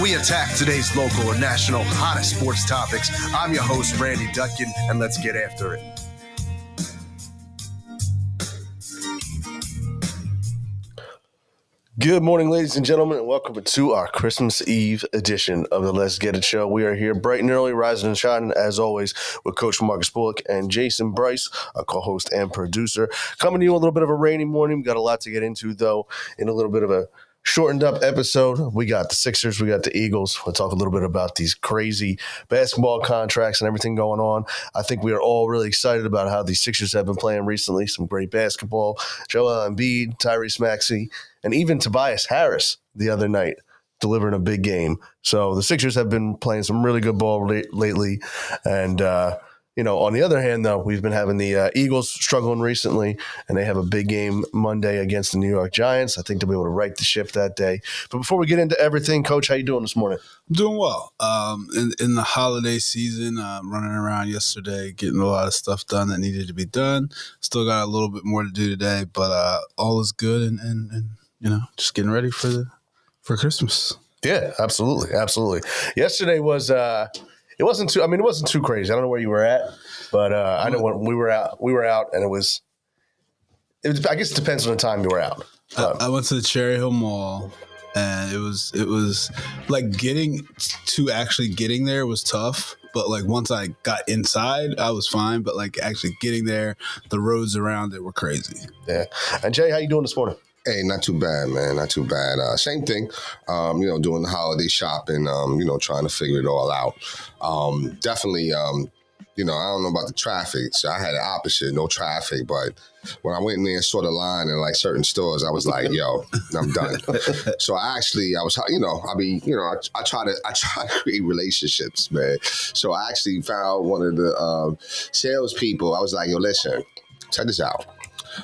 We attack today's local and national hottest sports topics. I'm your host, Randy Dutkin, and let's get after it. Good morning, ladies and gentlemen, and welcome to our Christmas Eve edition of the Let's Get It Show. We are here bright and early, rising and shining, as always, with Coach Marcus Bullock and Jason Bryce, our co-host and producer. Coming to you a little bit of a rainy morning. We've got a lot to get into, though, in a little bit of a shortened up episode. We got the Sixers, we got the Eagles. We'll talk a little bit about these crazy basketball contracts and everything going on. I think we are all really excited about how these Sixers have been playing recently. Some great basketball. Joel Embiid, Tyrese Maxey, and even Tobias Harris the other night delivering a big game. So the Sixers have been playing some really good ball lately. And, on the other hand, though, we've been having the Eagles struggling recently, and they have a big game Monday against the New York Giants. I think they'll be able to right the ship that day. But before we get into everything, Coach, how you doing this morning? I'm doing well. In the holiday season, running around yesterday, getting a lot of stuff done that needed to be done. Still got a little bit more to do today, but all is good and just getting ready for Christmas. Yeah, absolutely. Yesterday was it wasn't too crazy. I don't know where you were at, but I know when we were out and it was I guess it depends on the time you were out. I went to the Cherry Hill Mall, and it was like getting there was tough. But like once I got inside, I was fine. But like actually getting there, the roads around it were crazy. Yeah. And Jay, how you doing this morning? Hey, not too bad, man. Not too bad. Same thing, doing the holiday shopping, trying to figure it all out. Definitely, I don't know about the traffic. So I had the opposite, no traffic. But when I went in there and saw the line in like certain stores, I was like, yo, I'm done. So I try to create relationships, man. So I actually found one of the salespeople. I was like, yo, listen, check this out.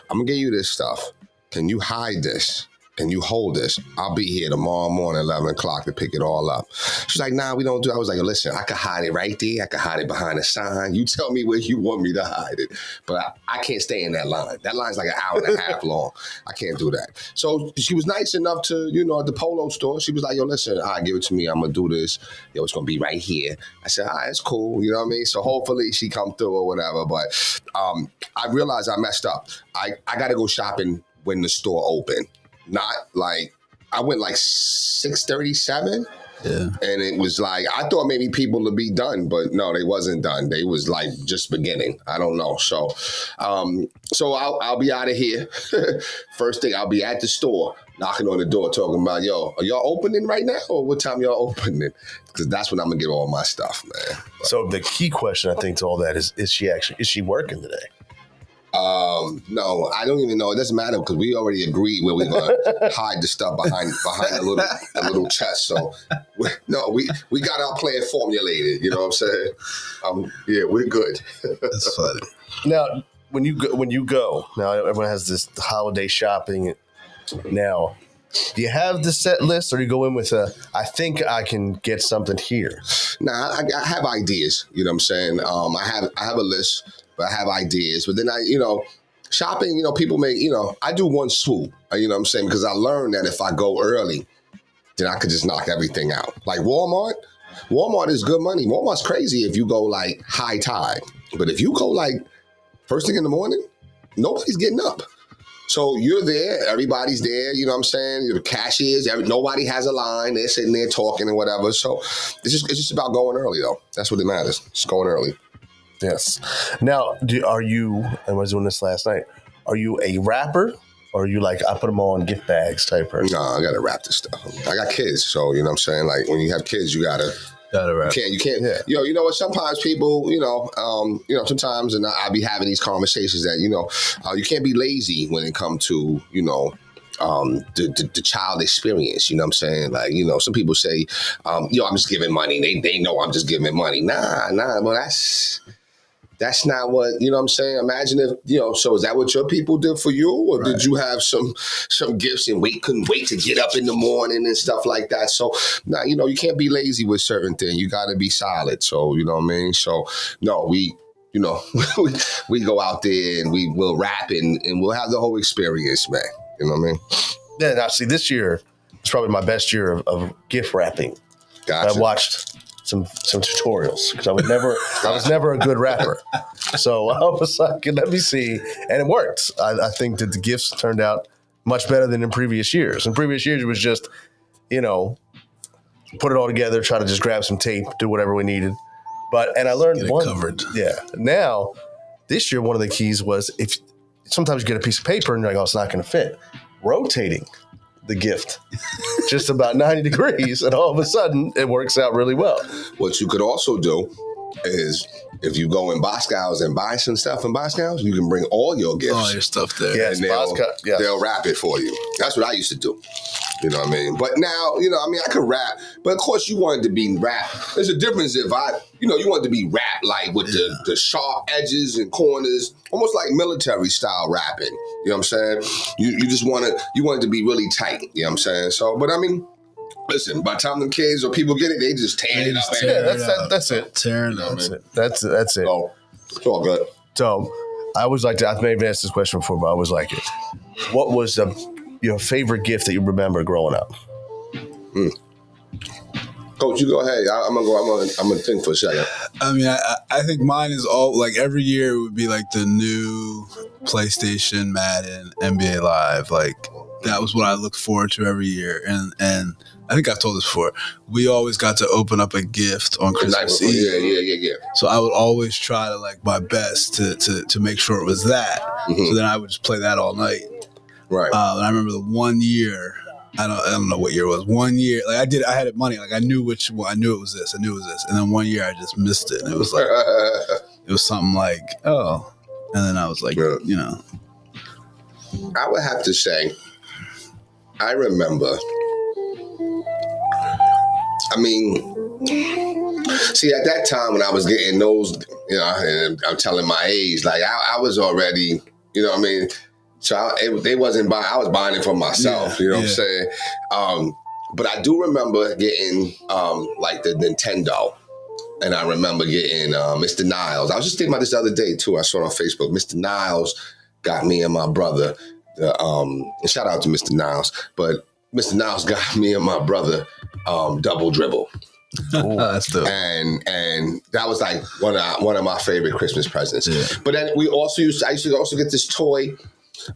I'm going to give you this stuff. Can you hide this? Can you hold this? I'll be here tomorrow morning, 11 o'clock to pick it all up. She's like, nah, we don't do it. I was like, listen, I could hide it right there. I could hide it behind a sign. You tell me where you want me to hide it. But I can't stay in that line. That line's like an hour and a half long. I can't do that. So she was nice enough to, at the Polo store, she was like, yo, listen, give it to me. I'm going to do this. Yo, it's going to be right here. I said, all right, it's cool. You know what I mean? So hopefully she come through or whatever. But I realized I messed up. I got to go shopping when the store opened. Not like, I went like 6:37. Yeah. And it was like, I thought maybe people would be done, but no, they wasn't done. They was like just beginning. I don't know. So I'll be out of here. First thing, I'll be at the store, knocking on the door, talking about, yo, are y'all opening right now? Or what time y'all opening? Because that's when I'm going to get all my stuff, man. But, so the key question, I think, to all that is she working today? No, I don't even know. It doesn't matter because we already agreed where we're going to hide the stuff behind a little chest. So, we got our plan formulated. You know what I'm saying? Yeah, we're good. That's funny. Now, when you go, now everyone has this holiday shopping. Now, do you have the set list, or do you go in with I think I can get something here? Nah, I have ideas. You know what I'm saying? I have a list. But I have ideas. But then shopping, people make, I do one swoop, you know what I'm saying? Because I learned that if I go early, then I could just knock everything out. Like Walmart is good money. Walmart's crazy if you go like high tide. But if you go like first thing in the morning, nobody's getting up. So you're there, everybody's there, you know what I'm saying? The cashiers, nobody has a line. They're sitting there talking and whatever. So it's just about going early, though. That's what it matters. Just going early. Yes. Now, are you, I was doing this last night, are you a rapper, or are you like, I put them all in gift bags type person? No, I got to wrap this stuff. I got kids, so, you know what I'm saying? Like, when you have kids, you got to wrap. You can't. Yeah. You know what? Sometimes people, sometimes, and I'll be having these conversations that, you can't be lazy when it comes to, the child experience, you know what I'm saying? Like, some people say, I'm just giving money. They know I'm just giving money. Nah, well, that's not what, you know what I'm saying? Imagine if, so is that what your people did for you? Or right. Did you have some gifts and couldn't wait to get up in the morning and stuff like that? So, now, you can't be lazy with certain things. You got to be solid. So, you know what I mean? So, no, we go out there and we will rap and we'll have the whole experience, man. You know what I mean? Yeah, now see, this year is probably my best year of gift wrapping. Gotcha. I watched some tutorials because I was never a good rapper. So I was like, let me see, and it worked. I think that the gifts turned out much better than in previous years. In previous years, it was just, put it all together, try to just grab some tape, do whatever we needed. And I learned one covered. Yeah. Now, this year, one of the keys was if sometimes you get a piece of paper and you're like, oh, it's not going to fit. Rotating the gift just about 90 degrees, and all of a sudden it works out really well. What you could also do is if you go in Boscow's and buy some stuff in Boscow's, you can bring all your gifts. All your stuff there. Yes, and they'll wrap it for you. That's what I used to do. You know what I mean? But now, I could rap. But of course, you wanted to be rap. There's a difference if you wanted to be rap like with the sharp edges and corners, almost like military style rapping. You know what I'm saying? You just wanted to be really tight. You know what I'm saying? So, but I mean, listen, by the time the kids or people get it, they just tear it up. That's it. Tearing up. That's it. So, it's all good. So I always like to, I've maybe asked this question before, but I always like it. What was your favorite gift that you remember growing up? Coach, you go ahead. I'm gonna think for a second. I mean, I think mine is all like every year it would be like the new PlayStation, Madden, NBA Live. Like that was what I looked forward to every year. And I think I've told this before. We always got to open up a gift on Christmas Eve. Yeah. So I would always try to like my best to make sure it was that. Mm-hmm. So then I would just play that all night. Right. And I remember the 1 year. I don't know what year it was. 1 year, like I had it money. Like I knew which one. I knew it was this. And then 1 year I just missed it. And it was like it was something like, oh. And then I was like, I would have to say, I remember. I mean, see, at that time when I was getting those, and I'm telling my age, like I was already, what I mean. So they wasn't buying. I was buying it for myself. Yeah, what I'm saying? But I do remember getting like the Nintendo, and I remember getting Mr. Niles. I was just thinking about this the other day too. I saw it on Facebook. Mr. Niles got me and my brother. Shout out to Mr. Niles, but Mr. Niles got me and my brother Double Dribble. That's dope. And that was like one of my favorite Christmas presents. Yeah. But then I used to also get this toy.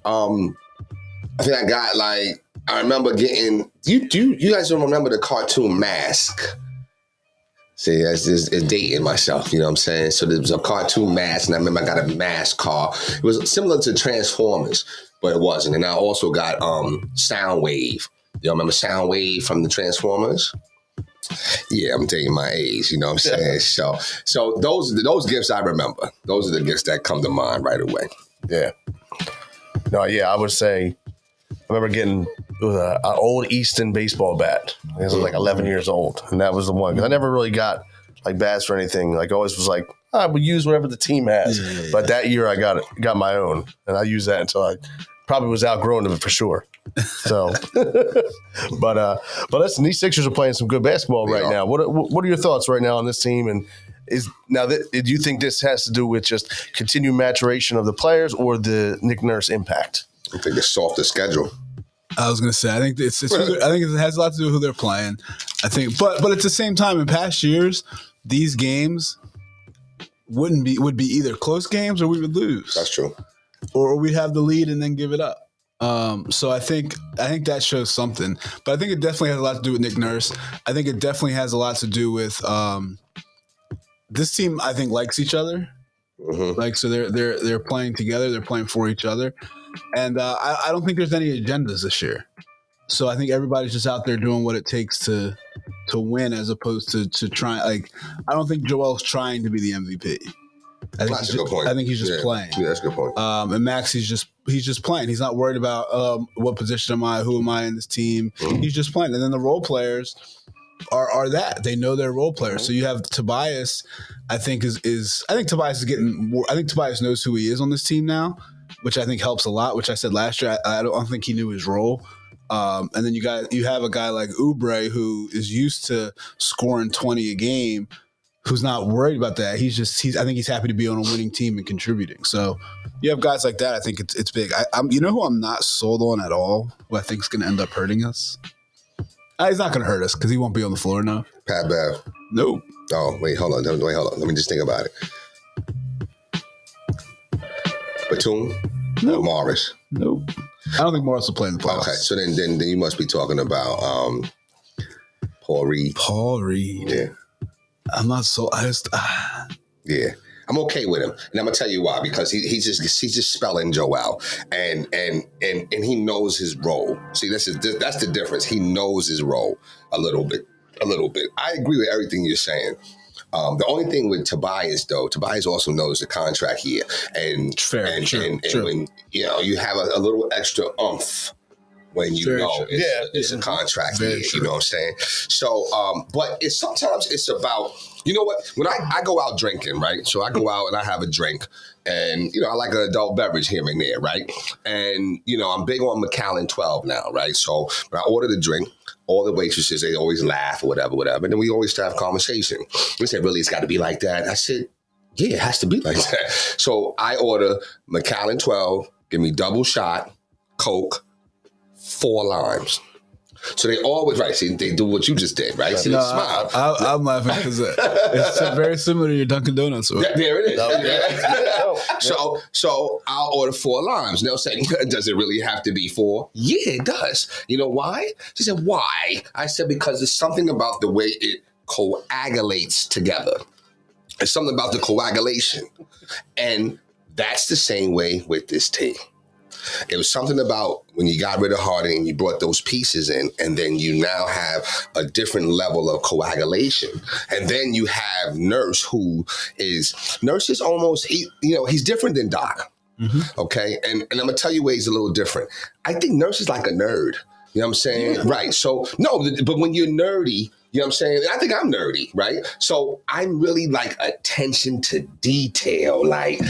I think I got I remember getting. You guys don't remember the cartoon Mask? See, it's dating myself. You know what I'm saying? So there was a cartoon Mask, and I remember I got a Mask car. It was similar to Transformers, but it wasn't. And I also got Soundwave. Y'all remember Soundwave from the Transformers? Yeah, I'm taking my age. You know what I'm saying? So those gifts I remember. Those are the gifts that come to mind right away. Yeah. No, yeah, I would say I remember getting an old Easton baseball bat. I was like 11 years old, and that was the one. 'Cause I never really got like bats or anything. Like I always was like, I would use whatever the team has. Yeah. But that year I got my own, and I used that until I probably was outgrown of it for sure. So, but listen, these Sixers are playing some good basketball right now. What are your thoughts right now on this team? And do you think this has to do with just continued maturation of the players or the Nick Nurse impact? I think it's softer schedule. I was gonna say I think I think it has a lot to do with who they're playing. I think, but at the same time, in past years, these games would be either close games or we would lose. That's true. Or we'd have the lead and then give it up. So I think that shows something. But I think it definitely has a lot to do with Nick Nurse. I think it definitely has a lot to do with this team. I think likes each other. Mm-hmm. Like so they're playing together. They're playing for each other. And I don't think there's any agendas this year. So I think everybody's just out there doing what it takes to win, as opposed to trying. Like I don't think Joel's trying to be the MVP. That's a good point. I think he's just playing. Yeah, that's a good point. And Max, he's just playing. He's not worried about what position am I, who am I in this team. Mm-hmm. He's just playing. And then the role players are that they know they're role players. Mm-hmm. So you have Tobias. I think I think Tobias is getting more. I think Tobias knows who he is on this team now, which I think helps a lot. Which I said last year. I don't think he knew his role. And then you have a guy like Oubre who is used to scoring 20 a game, who's not worried about that. I think he's happy to be on a winning team and contributing. So you have guys like that. I think it's big. You know who I'm not sold on at all, who I think is going to end up hurting us? He's not going to hurt us because he won't be on the floor now. Pat Bev. Nope. Oh, wait, hold on. Let me just think about it. Batum? Nope. Or Morris? Nope. I don't think Morris will play in the playoffs. Okay, so then you must be talking about Paul Reed. Paul Reed. Yeah. I'm not so. Yeah. I'm okay with him, and I'm gonna tell you why. Because he's just spelling Joel, and he knows his role. See, that's the difference. He knows his role a little bit. I agree with everything you're saying. The only thing with Tobias, though, Tobias also knows the contract here, and Fair, and true. when you have a little extra oomph when you know it's a contract Very here. true. You know what I'm saying? So, but sometimes it's about. You know what? When I go out drinking, right? So I go out and I have a drink, and I like an adult beverage here and there, right? And I'm big on Macallan 12 now, right? So when I order the drink, all the waitresses, they always laugh or whatever, and then we always have conversation. They said, "Really, it's got to be like that?" I said, "Yeah, it has to be like that." So I order Macallan 12, give me double shot, Coke, 4 limes. So they always, right, see, they do what you just did, right? See, No, they smile. I'm laughing because it's very similar to your Dunkin' Donuts. There it is. So I'll order 4 limes. And they'll say, "Does it really have to be 4?" Yeah, it does. You know why? She said, "Why?" I said, "Because there's something about the way it coagulates together. There's something about the coagulation. And that's the same way with this tea. It was something about when you got rid of Harden and you brought those pieces in, and then you now have a different level of coagulation. And then you have Nurse is almost, he's different than Doc. Mm-hmm. Okay. And I'm going to tell you why he's a little different. I think Nurse is like a nerd. You know what I'm saying? Yeah. Right. So, no, but when you're nerdy, you know what I'm saying? I think I'm nerdy, right? So I'm really like attention to detail. Like,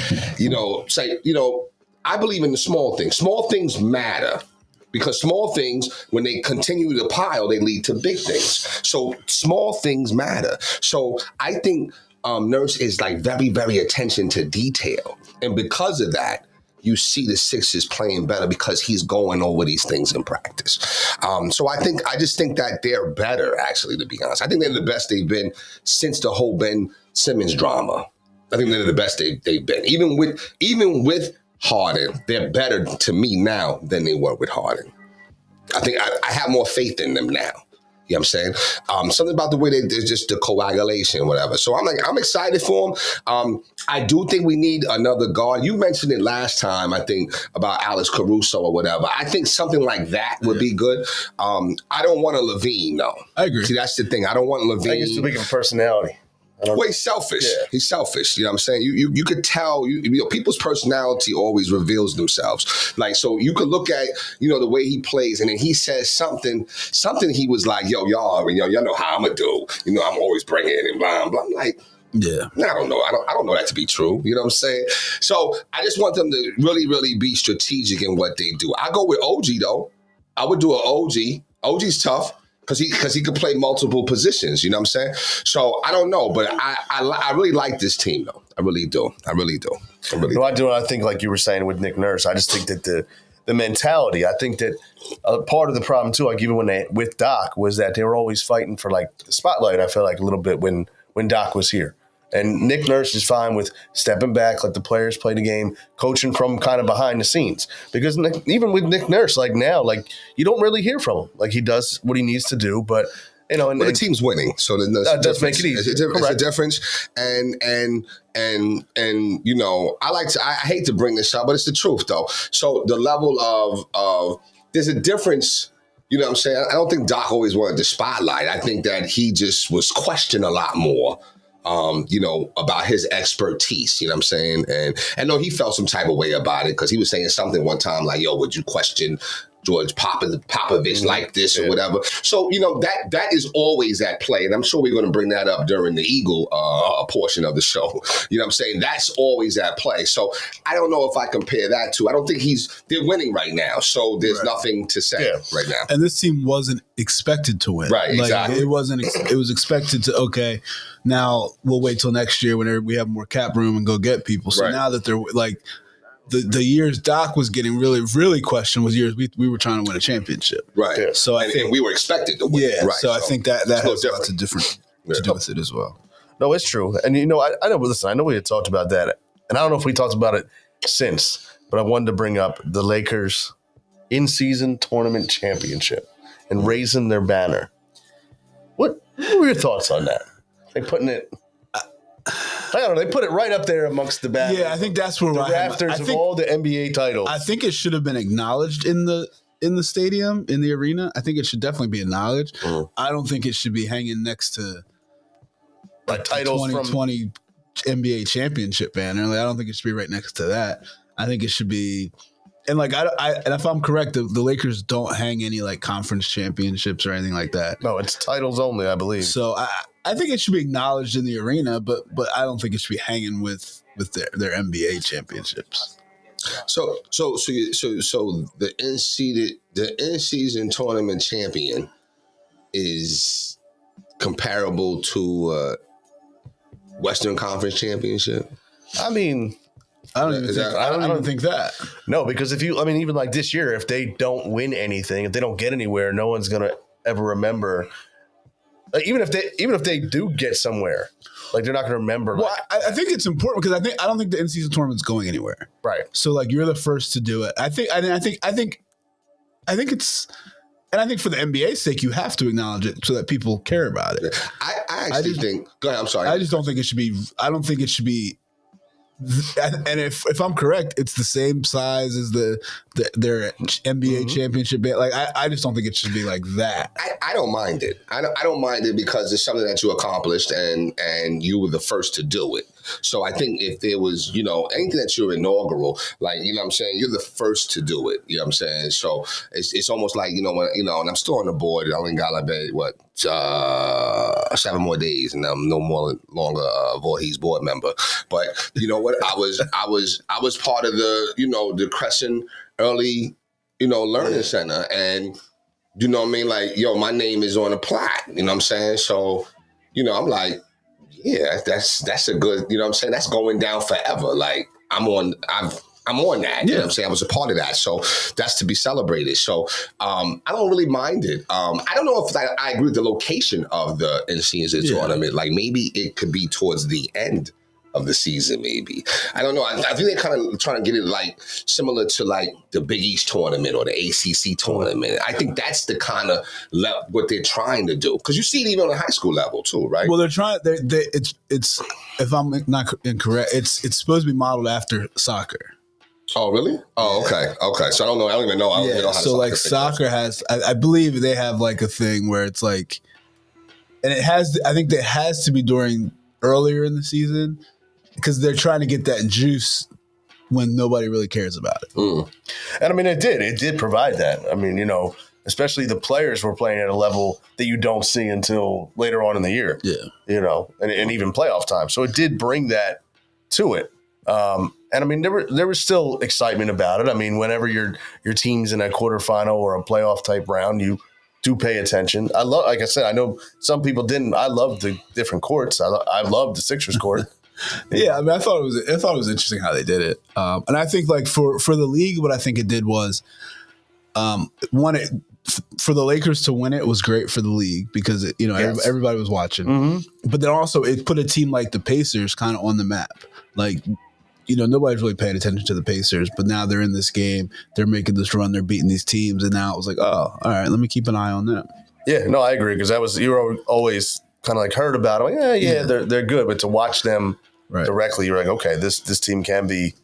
I believe in the small things. Small things matter because small things, when they continue to pile, they lead to big things. So small things matter. So I think Nurse is like very, very attention to detail. And because of that, you see the Sixers playing better because he's going over these things in practice. So I just think that they're better, actually, to be honest. I think they're the best they've been since the whole Ben Simmons drama. I think they're the best they've been. Even with Harden, they're better to me now than they were with Harden. I think I have more faith in them now. You know what I'm saying? Something about the way there's just the coagulation, whatever. So I'm excited for them. I do think we need another guard. You mentioned it last time, I think, about Alex Caruso or whatever. I think something like that would be good. I don't want a Levine, though. I agree. See, that's the thing. I don't want Levine. I think it's speaking of personality. Well, he's selfish. Yeah. He's selfish. You know what I'm saying? You could tell, people's personality always reveals themselves. Like, so you could look at, the way he plays, and then he says something he was like, y'all know how I'm going to do. I'm always bringing it and blah, blah. I'm like, yeah. I don't know. I don't know that to be true. You know what I'm saying? So I just want them to really, really be strategic in what they do. I go with OG, though. I would do an OG. OG's tough. Because he could play multiple positions, you know what I'm saying? So I don't know, but I really like this team, though. I really do. I think, like you were saying with Nick Nurse, I just think that the mentality, I think that part of the problem, too, like even with Doc, was that they were always fighting for, like, the spotlight, I feel like, a little bit when Doc was here. And Nick Nurse is fine with stepping back, let the players play the game, coaching from kind of behind the scenes. Because even with Nick Nurse, like now, like you don't really hear from him. Like he does what he needs to do, but and the team's winning, so that does make it easy. It's a difference, and I hate to bring this up, but it's the truth though. So the level of there's a difference. You know what I'm saying? I don't think Doc always wanted the spotlight. I think that he just was questioned a lot more. About his expertise, you know what I'm saying? And I know he felt some type of way about it because he was saying something one time like, yo, would you question George Popovich like this or whatever? So, that is always at play. And I'm sure we're going to bring that up during the Eagle portion of the show. You know what I'm saying? That's always at play. So I don't know if I compare that to, I don't think they're winning right now. So there's nothing to say right now. And this team wasn't expected to win. Right, exactly. It was expected to, okay, now we'll wait till next year whenever we have more cap room and go get people. So now that they're like, the years Doc was getting really, really questioned was years we were trying to win a championship. Right. Yeah. So I think and we were expected to win. yeah. Right. So I think that it's a has little lots of different to do with it as well. No, it's true. And, you know, I know, listen, I know we had talked about that. And I don't know if we talked about it since, but I wanted to bring up the Lakers in-season tournament championship and raising their banner. What were your thoughts on that? They putting it, I don't know, they put it right up there amongst the banners. Yeah, I think that's where The I have rafters I of think, all the NBA titles. I think it should have been acknowledged in the stadium, in the arena. I think it should definitely be acknowledged. Mhm. I don't think it should be hanging next to like titles from 2020 NBA championship banner. Like, I don't think it should be right next to that. I think it should be, and like and if I'm correct, the Lakers don't hang any like conference championships or anything like that. no, it's titles only, I believe. So I think it should be acknowledged in the arena, but I don't think it should be hanging with their NBA championships. So the in-season tournament champion is comparable to Western Conference championship. I mean, I don't even Is think that- I don't even think that. no, because even like this year, if they don't win anything, if they don't get anywhere, no one's gonna ever remember. Like, even if they do get somewhere, like they're not gonna remember. Well, Like, I think it's important because I don't think the in-season tournament's going anywhere. right. So like you're the first to do it. I think it's, and I think for the NBA's sake, you have to acknowledge it so that people care about it. I actually think. Go ahead. I'm sorry. I just don't think it should be. I don't think it should be. And if I'm correct, it's the same size as their NBA championship. Like I just don't think it should be like that. I don't mind it. I don't mind it because it's something that you accomplished and you were the first to do it. So I think if there was, anything that you're inaugural, like, what I'm saying, you're the first to do it. You know what I'm saying? So it's almost like, when, and I'm still on the board. I only got like, 7 more days and I'm no longer a Voorhees board member. But you know what? I was part of the, the Crescent Early, Learning Center. And you know what I mean? Like, my name is on the plaque. You know what I'm saying? So, I'm like, yeah, that's a good, you know what I'm saying? That's going down forever. Like, I'm on that. You know what I'm saying? I was a part of that. So that's to be celebrated. So I don't really mind it. I don't know if I agree with the location of the in-season tournament. Like, maybe it could be towards the end of the season, maybe. I don't know. I think they're kind of trying to get it like similar to like the Big East tournament or the ACC tournament. I think that's the kind of what they're trying to do. Because you see it even on the high school level too, right? Well, they're trying. It's if I'm not incorrect, it's supposed to be modeled after soccer. Oh, really? Oh, okay. Okay. So I don't know. I don't even know. I don't even know how so like soccer has, I believe they have like a thing where it's like, and it has, I think that has to be during earlier in the season because they're trying to get that juice when nobody really cares about it. Mm. And I mean, it did provide that. I mean, especially the players were playing at a level that you don't see until later on in the year. Yeah. And even playoff time. So it did bring that to it. And I mean, there was still excitement about it. I mean, whenever your team's in a quarterfinal or a playoff type round, you do pay attention. Like I said, I know some people didn't. I love the different courts. I love the Sixers court. Yeah, I mean, I thought it was interesting how they did it. And I think like for the league, what I think it did was, for the Lakers to win it was great for the league because everybody was watching. Mm-hmm. But then also it put a team like the Pacers kind of on the map. Like, nobody's really paying attention to the Pacers, but now they're in this game. They're making this run. They're beating these teams, and now it was like, oh, all right, let me keep an eye on them. Yeah, no, I agree because you were always kind of like heard about it. Like, they're good, but to watch them directly, you're like, okay, this team can be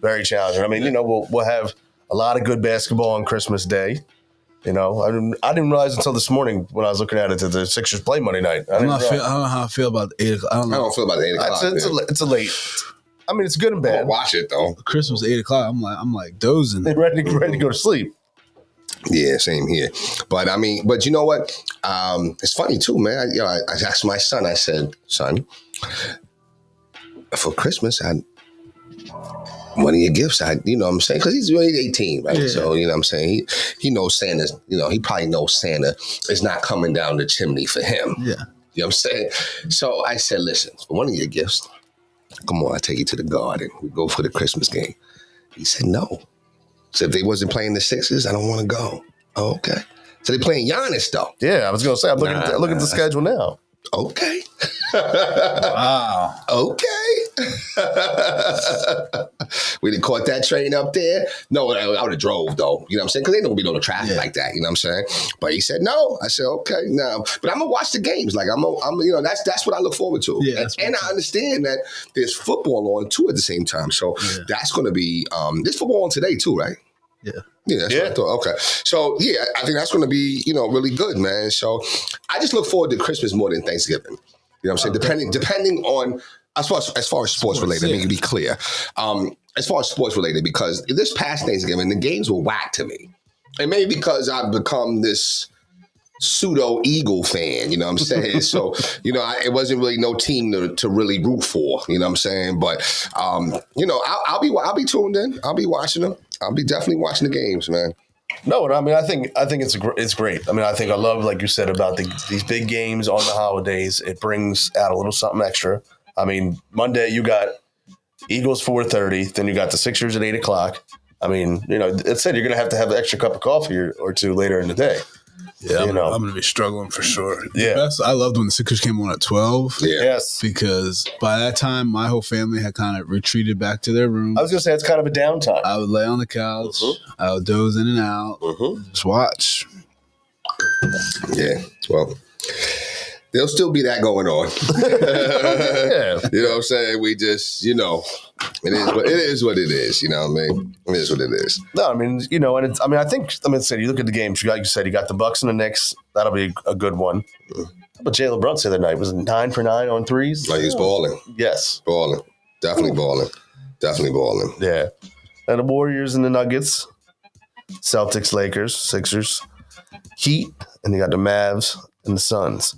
very challenging. I mean, we'll have a lot of good basketball on Christmas Day. I didn't realize until this morning when I was looking at it that the Sixers play Monday night. I don't know how I feel about 8 o'clock. I don't feel about the 8 o'clock. It's a late. I mean, it's good and bad. I'll watch it though. Christmas 8 o'clock. I'm like dozing. They're ready to go to sleep. Yeah, same here. But I mean, you know what? It's funny too, man. I asked my son. I said, "Son, for Christmas, one of your gifts, what I'm saying? Because he's really 18, right? Yeah. So, what I'm saying? He knows Santa's, he probably knows Santa is not coming down the chimney for him. Yeah. You know what I'm saying? So I said, listen, for one of your gifts, come on, I'll take you to the garden. We go for the Christmas game. He said, no. So if they wasn't playing the Sixers, I don't want to go. Oh, okay. So they playing Giannis, though. Yeah, I was going to say, I'm looking at the schedule now. Okay. Wow. Okay. We didn't caught that train up there. No, I would have drove, though. You know what I'm saying? Because they don't be no traffic like that. You know what I'm saying? But he said, no. I said, okay, no. But I'm going to watch the games. Like, I'm you know, that's what I look forward to. Yeah, and I understand that there's football on, too, at the same time. So that's going to be, there's football on today, too, right? Yeah. Yeah, that's what I thought. Okay. So, yeah, I think that's going to be, you know, really good, man. So I just look forward to Christmas more than Thanksgiving. You know what I'm saying? Depending on, as far as sports related, let me be clear. As far as sports related, because this past Thanksgiving, the games were whack to me. And maybe because I've become this pseudo Eagle fan, you know what I'm saying? So, you know, it wasn't really no team to really root for, you know what I'm saying? But, you know, I'll be tuned in. I'll be watching them. I'll be definitely watching the games, man. No, I mean, I think it's great. I mean, I love, like you said, about these big games on the holidays. It brings out a little something extra. I mean, Monday you got Eagles 4:30, then you got the Sixers at 8:00. I mean, you know, it said you're going to have an extra cup of coffee or two later in the day. Yeah, I'm going to be struggling for sure. Yeah. I loved when the Sixers came on at 12. Yeah. Yes. Because by that time, my whole family had kind of retreated back to their room. I was going to say it's kind of a downtime. I would lay on the couch. I would doze in and out. Just watch. Yeah. Well, there'll still be that going on. Yeah. You know what I'm saying? We just, you know, it is what it is. You know what I mean? It is what it is. No, I mean, you know, and I said, you look at the games, like you said, you got the Bucks and the Knicks. That'll be a good one. But Jalen Brunson the other night was 9 for 9 on threes. Like, he's balling. Yes. Balling. Definitely balling. Definitely balling. Yeah. And the Warriors and the Nuggets, Celtics, Lakers, Sixers, Heat, and you got the Mavs and the Suns.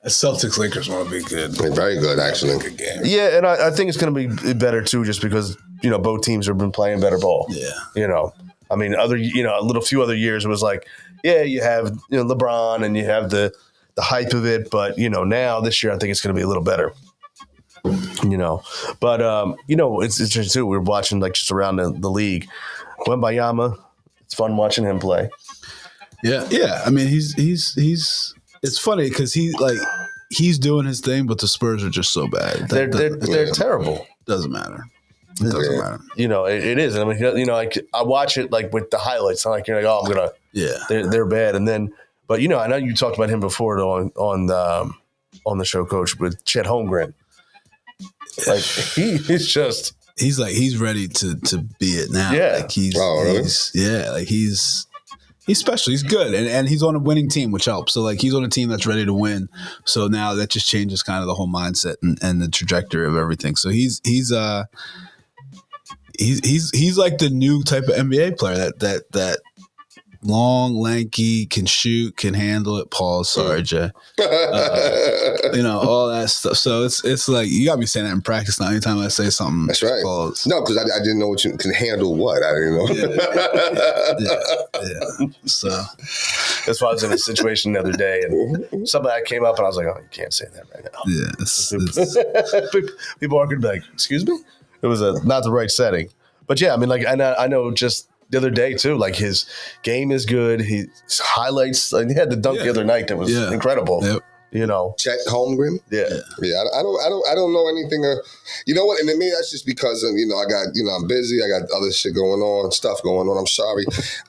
The Celtics Lakers want to be good. Very good, actually. Good game. Yeah, and I think it's going to be better too, just because, you know, both teams have been playing better ball. Yeah. You know, I mean, a few other years it was like, yeah, you have, you know, LeBron and you have the hype of it, but, you know, now this year I think it's going to be a little better. You know, but you know, it's interesting too. We're watching like just around the league. Wembayama, it's fun watching him play. Yeah, yeah. I mean, he's. It's funny because he's doing his thing, but the Spurs are just so bad. They're terrible. Doesn't matter. It doesn't matter. You know, it is. I mean, you know, I watch it like with the highlights. Not like you're like, oh, I'm gonna. Yeah. They're bad, and then, but you know, I know you talked about him before on the show, Coach, with Chet Holmgren. Like he's just. He's ready to be it now. Yeah. Like he's special. He's good, and he's on a winning team, which helps. So like he's on a team that's ready to win. So now that just changes kind of the whole mindset and the trajectory of everything. So he's like the new type of NBA player that long, lanky, can shoot, can handle it. Paul Sarge, you know, all that stuff. So it's like you got me saying that in practice now. Anytime I say something, that's right. Pause. No, because I didn't know what you can handle. What I didn't know. Yeah. So that's why I was in a situation the other day, and somebody came up, and I was like, "Oh, you can't say that right now." Yeah, people are going to be like, "Excuse me." It was not the right setting, but yeah, I mean, like I know just. The other day too, like his game is good. His highlights, like he had the dunk the other night that was incredible. Yep. You know, Chet Holmgren. Yeah. I don't know anything. You know what? And maybe that's just because of, you know, I'm busy. I got other shit going on, stuff going on. I'm sorry.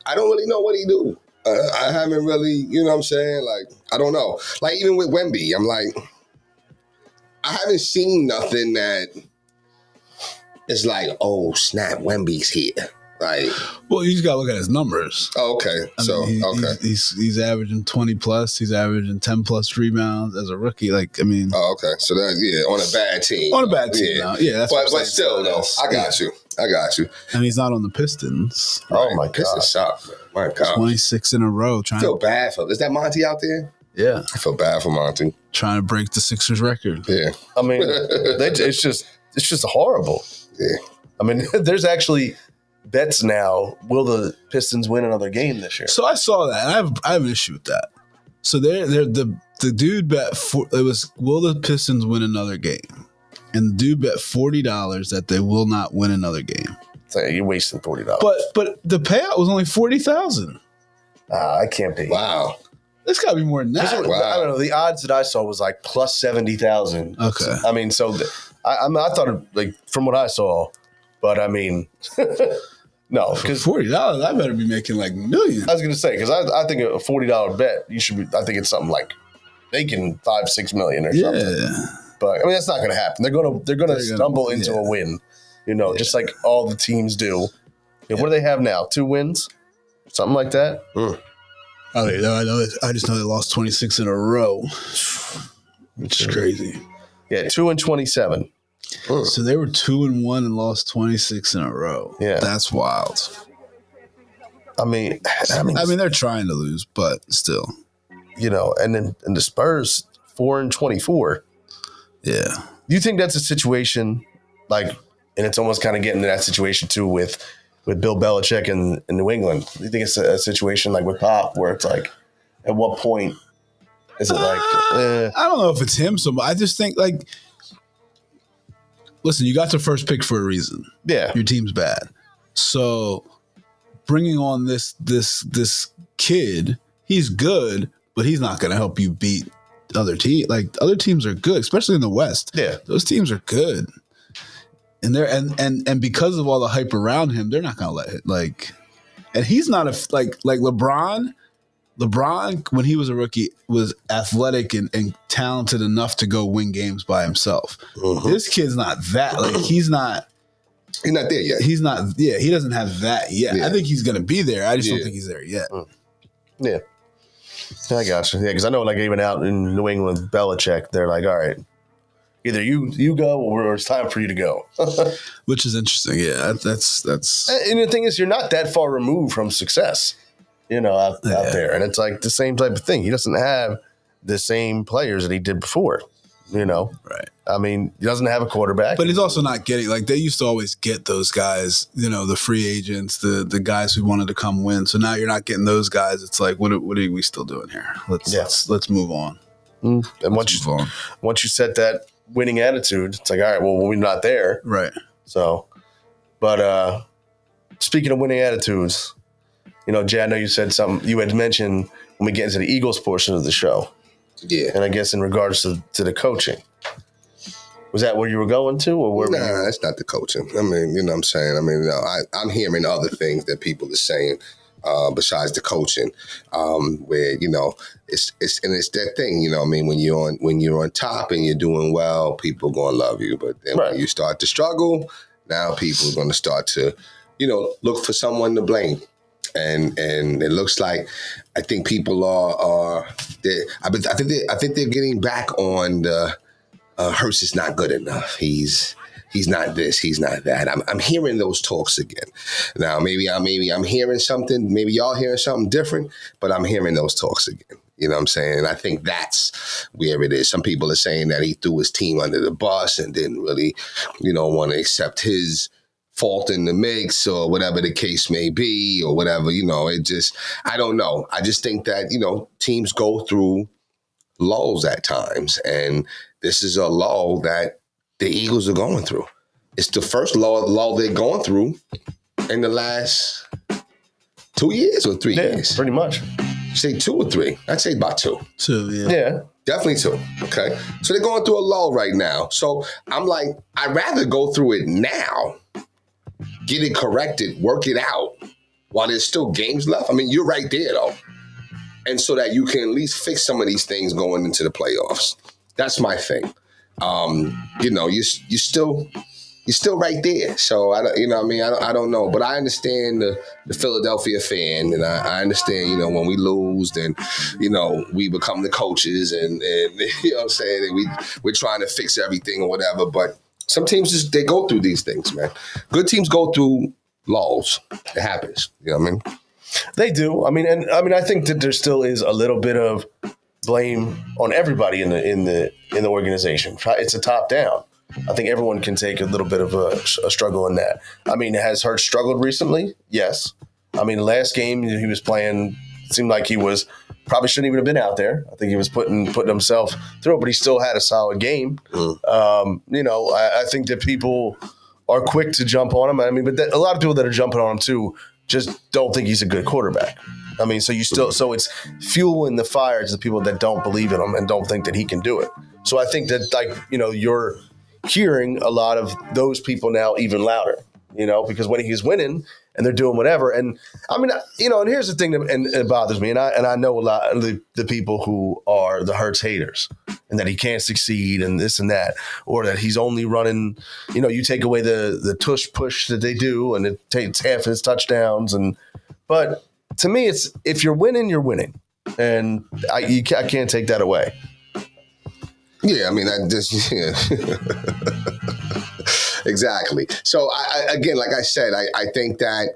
I don't really know what he do. I haven't really, you know what I'm saying? Like, I don't know. Like even with Wemby, I'm like, I haven't seen nothing that is like, oh snap, Wemby's here. Like, well, you just gotta look at his numbers. Oh, okay. He's averaging 20 plus. He's averaging 10 plus rebounds as a rookie. Like, I mean, oh, okay. So that on a bad team. On a bad team. Yeah. Now. Yeah. That's but still, though, I got you. And he's not on the Pistons. Oh my God. Pistons suck. My God. 26 in a row. I feel bad for. Is that Monty out there? Yeah. I feel bad for Monty. Trying to break the Sixers record. Yeah. I mean, it's just horrible. Yeah. I mean, there's actually bets now. Will the Pistons win another game this year? So I saw that. I have an issue with that. So the dude bet will the Pistons win another game? And the dude bet $40 that they will not win another game. So you're wasting $40. But the payout was only $40,000. I can't be. Wow. It's got to be more than that. Wow. I don't know. The odds that I saw was like plus 70,000. Okay. I mean, so I thought it, like from what I saw, but I mean, no, because $40, I better be making like millions. I was gonna say because I think a $40 bet you should be. I think it's something like making $5-6 million or something. Yeah. But I mean, that's not gonna happen. They're gonna stumble into yeah. a win, just like all the teams do. Yeah, what do they have now? 2 wins, something like that. Oh, yeah, I just know they lost 26 in a row, which is crazy. Yeah, 2-27. So they were 2-1 and lost 26 in a row. Yeah. That's wild. I mean, they're trying to lose, but still. and then the Spurs 4-24. Yeah. Do you think that's a situation like, and it's almost kind of getting to that situation too with Bill Belichick in New England? Do you think it's a situation like with Pop where it's like, at what point is it like? I don't know if it's him so much. I just think like, listen, you got the first pick for a reason. Yeah. Your team's bad. So bringing on this kid, he's good, but he's not going to help you beat other teams. Like other teams are good, especially in the West. Yeah. Those teams are good. And they're and because of all the hype around him, they're not going to let it and he's not like LeBron. LeBron, when he was a rookie, was athletic and talented enough to go win games by himself. Mm-hmm. This kid's not that. Like he's not there yet. He's not. Yeah, he doesn't have that yet. Yeah. I think he's going to be there. I just don't think he's there yet. Yeah. I got you. Yeah, because I know like even out in New England, Belichick, they're like, all right, either you go or it's time for you to go. Which is interesting. Yeah, that's. And the thing is, you're not that far removed from success, out there. And it's like the same type of thing. He doesn't have the same players that he did before, Right. I mean, he doesn't have a quarterback. But he's also not getting, like, they used to always get those guys, the free agents, the guys who wanted to come win. So now you're not getting those guys. It's like, what are we still doing here? Let's move on. And once you set that winning attitude, it's like, all right, well, we're not there. Right. So, but speaking of winning attitudes, Jay, I know you said something, you had mentioned when we get into the Eagles portion of the show. Yeah. And I guess in regards to the coaching. Was that where you were going to? Or where Nah, that's not the coaching. I mean, you know what I'm saying? I mean, I'm hearing other things that people are saying besides the coaching, where, it's that thing, I mean, when you're on top and you're doing well, people are going to love you. But then when you start to struggle, now people are going to start to, look for someone to blame. And it looks like I think people I think they're getting back on the Hurts is not good enough. He's not this. He's not that. I'm hearing those talks again. Now maybe I'm hearing something. Maybe y'all hearing something different, but I'm hearing those talks again. You know what I'm saying? And I think that's where it is. Some people are saying that he threw his team under the bus and didn't really, want to accept his fault in the mix or whatever the case may be or whatever, I don't know. I just think that, teams go through lulls at times. And this is a lull that the Eagles are going through. It's the first lull they're going through in the last 2 years or 3 years. Pretty much. Say 2 or 3. I'd say about 2. 2, yeah. Yeah. Definitely 2. Okay. So they're going through a lull right now. So I'm like, I'd rather go through it now, get it corrected, work it out while there's still games left. I mean, you're right there, though. And so that you can at least fix some of these things going into the playoffs. That's my thing. You're still right there. So I don't know, but I understand the Philadelphia fan, and I understand, when we lose, then, we become the coaches, and you know what I'm saying, and we're trying to fix everything or whatever. But some teams they go through these things, man. Good teams go through lulls. It happens. You know what I mean? They do. I mean, I think that there still is a little bit of blame on everybody in the organization. It's a top down. I think everyone can take a little bit of a struggle in that. I mean, has Hurts struggled recently? Yes. I mean, the last game he was playing, it seemed like he was probably shouldn't even have been out there. I think he was putting himself through it, but he still had a solid game. I think that people are quick to jump on him. I mean, but a lot of people that are jumping on him too just don't think he's a good quarterback. I mean, so it's fueling the fire to the people that don't believe in him and don't think that he can do it. So I think that, like, you know, you're hearing a lot of those people now even louder, you know, because when he's winning and they're doing whatever. And I mean, you know, and here's the thing that and it bothers me. And I know a lot of the people who are the Hurts haters and that he can't succeed and this and that, or that he's only running, you know, you take away the tush push that they do and it takes half his touchdowns. But to me, it's if you're winning, you're winning. And I can't take that away. Yeah, I mean, exactly. So again, like I said, I think that,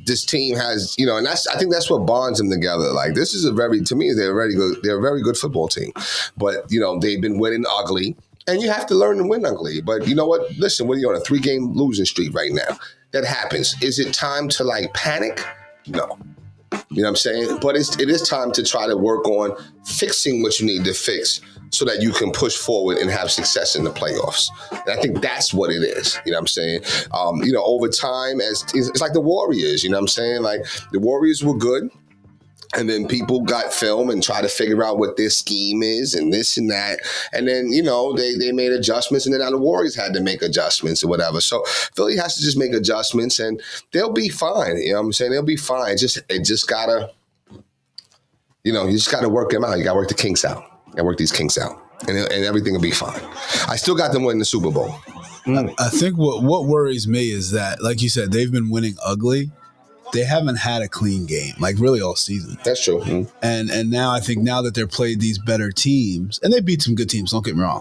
this team has, and I think that's what bonds them together. Like, this is to me, they're a very good football team, but they've been winning ugly, and you have to learn to win ugly. But you know what? Listen, when you're on a 3-game losing streak right now, that happens. Is it time to panic? No. You know what I'm saying? But it is time to try to work on fixing what you need to fix so that you can push forward and have success in the playoffs. And I think that's what it is. You know what I'm saying? Over time, it's like the Warriors, you know what I'm saying? Like, the Warriors were good. And then people got film and try to figure out what their scheme is and this and that. And then, they made adjustments, and then now the Warriors had to make adjustments or whatever. So Philly has to just make adjustments and they'll be fine. You know what I'm saying? They'll be fine. It just gotta, you just gotta work them out. You gotta work the kinks out. You gotta work these kinks out. And everything will be fine. I still got them winning the Super Bowl. I think what worries me is that, like you said, they've been winning ugly. They haven't had a clean game, like, really all season. That's true. Mm-hmm. And now I think now that they're played these better teams, and they beat some good teams, don't get me wrong.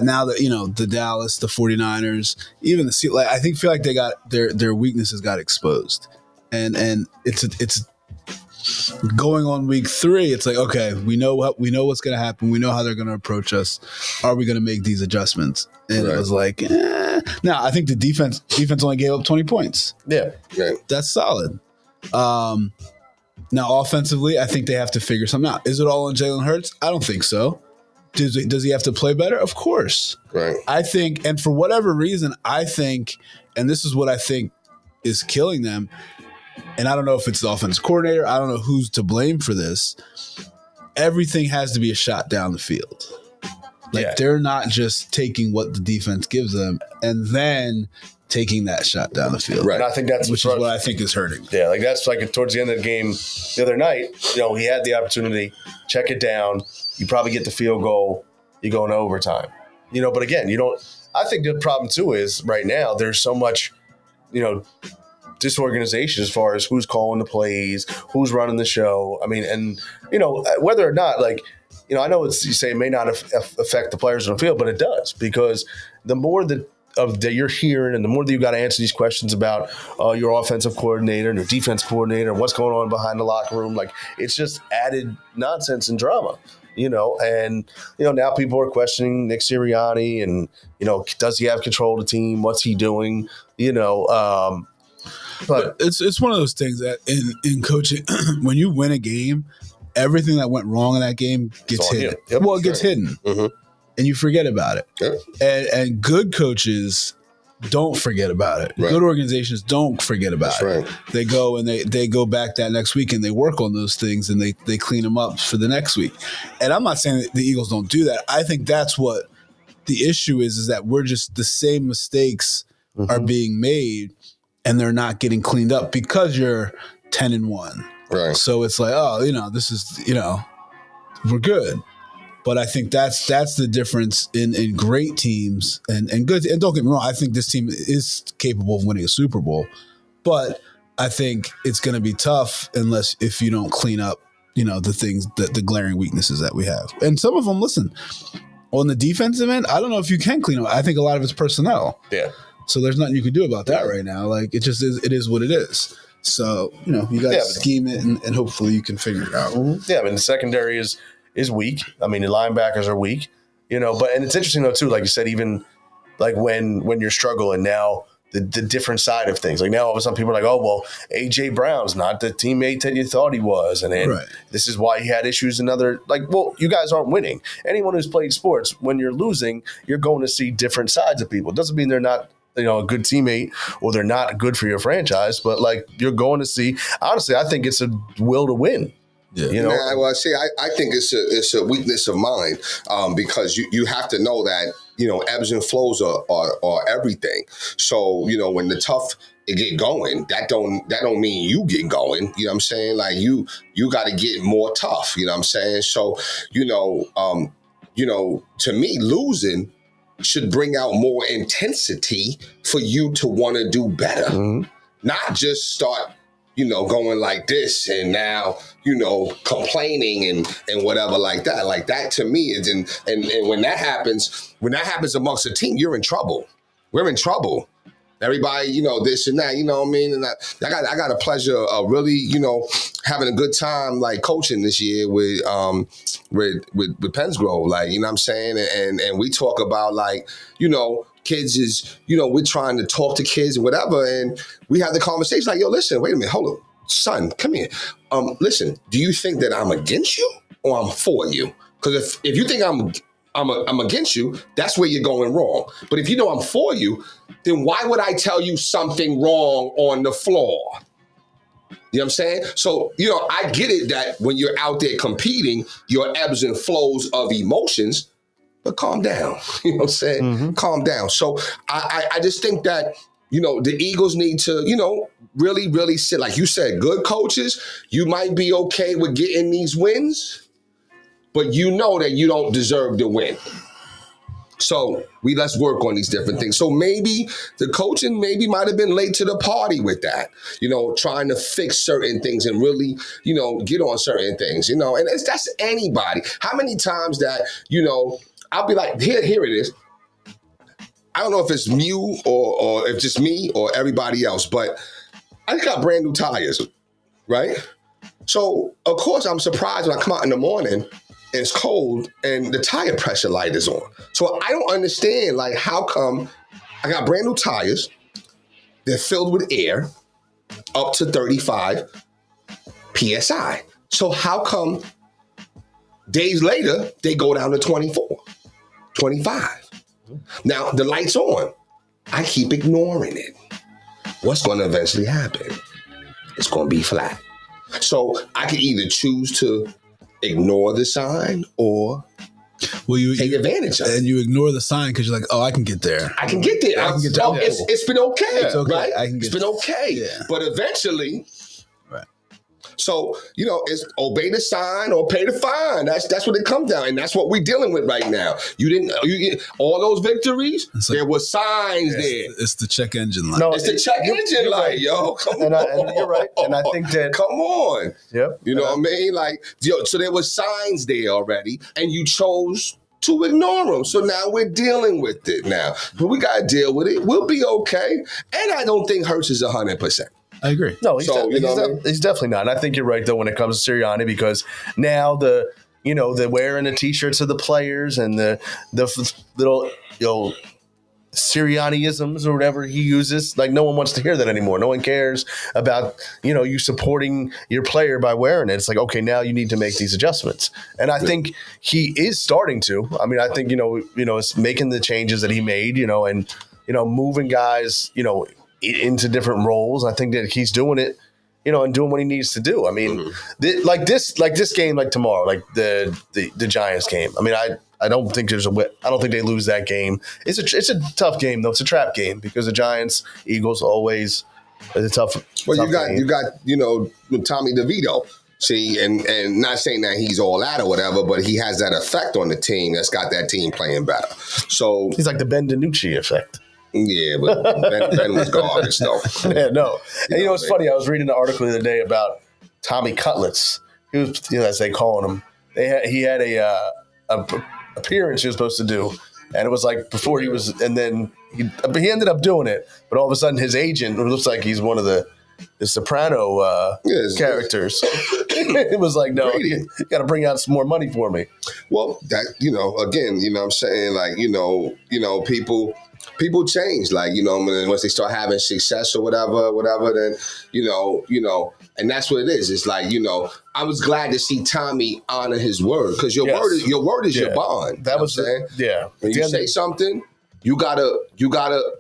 Now that, the Dallas, the 49ers, even the Seahawks, I feel like they got their weaknesses got exposed. And it's going on week 3, it's like, okay, we know what's going to happen. We know how they're going to approach us. Are we going to make these adjustments? And It was like, Now, I think the defense only gave up 20 points. Yeah. Right. That's solid. Now, offensively, I think they have to figure something out. Is it all on Jalen Hurts? I don't think so. Does he have to play better? Of course. Right. I think, and for whatever reason, I think, and this is what I think is killing them, and I don't know if it's the offensive coordinator, I don't know who's to blame for this. Everything has to be a shot down the field. They're not just taking what the defense gives them and then taking that shot down the field. Right. And I think that's which is what I think is hurting. Yeah, that's towards the end of the game the other night, he had the opportunity, check it down, you probably get the field goal, you go into overtime. But again, I think the problem too is right now there's so much, disorganization as far as who's calling the plays, who's running the show. I mean, and whether or not, I know you say it may not affect the players on the field, but it does, because the more that you're hearing and the more that you got to answer these questions about your offensive coordinator and your defense coordinator and what's going on behind the locker room, it's just added nonsense and drama. And now people are questioning Nick Sirianni and does he have control of the team? What's he doing? But it's one of those things that in coaching, when you win a game, everything that went wrong in that game gets hidden. Yep. Well, it gets hidden, and you forget about it. Yep. And good coaches don't forget about it. Right. Good organizations don't forget about it. Right. They go and they go back that next week and they work on those things and they clean them up for the next week. And I'm not saying that the Eagles don't do that. I think that's what the issue is that we're just the same mistakes are being made and they're not getting cleaned up because you're 10-1. Right. So it's like, this is, we're good. But I think that's the difference in great teams and good. And don't get me wrong, I think this team is capable of winning a Super Bowl. But I think it's going to be tough if you don't clean up, the things, the glaring weaknesses that we have. And some of them, listen, on the defensive end, I don't know if you can clean up. I think a lot of it's personnel. Yeah. So there's nothing you can do about that right now. It just is. It is what it is. So you got to scheme it and hopefully you can figure it out. Yeah, I mean the secondary is weak. I mean the linebackers are weak. And it's interesting though too. Like you said, even when you're struggling now, the different side of things. Like now, all of a sudden, people are like, "Oh, well, AJ Brown's not the teammate that you thought he was," and this is why he had issues. Well, you guys aren't winning. Anyone who's played sports, when you're losing, you're going to see different sides of people. It doesn't mean they're not, a good teammate or they're not good for your franchise, but like you're going to see. Honestly, I think it's a will to win. Yeah. Well, see, I think it's a weakness of mine because you have to know that ebbs and flows are everything. So when the tough it get going, that don't mean you get going. You know what I'm saying? Like you got to get more tough. You know what I'm saying? So to me, losing should bring out more intensity for you to want to do better, not just start going like this and now, complaining and whatever like that. Like that to me is, and when that happens amongst a team, you're in trouble. We're in trouble. Everybody, this and that, you know what I mean? And I got a pleasure of really, having a good time like coaching this year with Pensgrove, like, you know what I'm saying? And we talk about like, kids is, we're trying to talk to kids and whatever. And we have the conversation like, yo, listen, wait a minute, hold on. Son, come here. Listen, do you think that I'm against you or I'm for you? Because if you think I'm against you, that's where you're going wrong. But if you know I'm for you, then why would I tell you something wrong on the floor? You know what I'm saying? So, I get it that when you're out there competing, your ebbs and flows of emotions, but calm down. You know what I'm saying? Mm-hmm. Calm down. So I just think that, the Eagles need to, really, really sit. Like you said, good coaches, you might be okay with getting these wins, but you know that you don't deserve to win. So let's work on these different things. So maybe the coaching might have been late to the party with that, trying to fix certain things and really, get on certain things, and that's anybody. How many times that, I'll be like, here it is. I don't know if it's you or if just me or everybody else, but I just got brand new tires, right? So, of course, I'm surprised when I come out in the morning and it's cold and the tire pressure light is on. So I don't understand, like, how come I got brand new tires, they're filled with air up to 35 PSI. So how come days later they go down to 24, 25? Now, the light's on. I keep ignoring it. What's going to eventually happen? It's going to be flat. So I can either choose to ignore the sign or take advantage of it. And you ignore the sign because you're like, oh, I can get there. I can get there. It's been okay, it's okay. Right? It's been okay. Yeah. But eventually... Right. So, it's obey the sign or pay the fine. That's what it comes down. And that's what we're dealing with right now. All those victories, there were signs there. It's the check engine light. No, it's the check engine light, right. Yo. Come on. And you're right. And I think that... Come on. Yep. You know what I mean? Like, so there were signs there already, and you chose to ignore them. So now we're dealing with it now. But we got to deal with it. We'll be okay. And I don't think Hurts is 100%. I agree. No, he's definitely not. And I think you're right, though, when it comes to Sirianni, because now the wearing the T-shirts of the players and the little, Sirianni-isms or whatever he uses, like no one wants to hear that anymore. No one cares about, you supporting your player by wearing it. It's like, okay, now you need to make these adjustments. And I think he is starting to. I mean, I think, it's making the changes that he made, and, moving guys, into different roles. I think that he's doing it, and doing what he needs to do. I mean, this game, like tomorrow, like the Giants game. I mean, I don't think I don't think they lose that game. It's a tough game though. It's a trap game because the Giants, Eagles always is a tough. Well, tough you got Tommy DeVito. See, and not saying that he's all that or whatever, but he has that effect on the team that's got that team playing better. So he's like the Ben DiNucci effect. Yeah, but Ben was garbage, though. Yeah, no. And it's funny. I was reading an article the other day about Tommy Cutlets. He was, as they call him. He had a appearance he was supposed to do, and it was like before he was, and then he ended up doing it. But all of a sudden, his agent, it looks like he's one of the Soprano characters. It was like, no, Brady. you got to bring out some more money for me. Well, that again, what I'm saying, like, people change, like, once they start having success or whatever, then and that's what it is. It's like, I was glad to see Tommy honor his word, because your word is your bond. That was saying. yeah. When you say something, you gotta,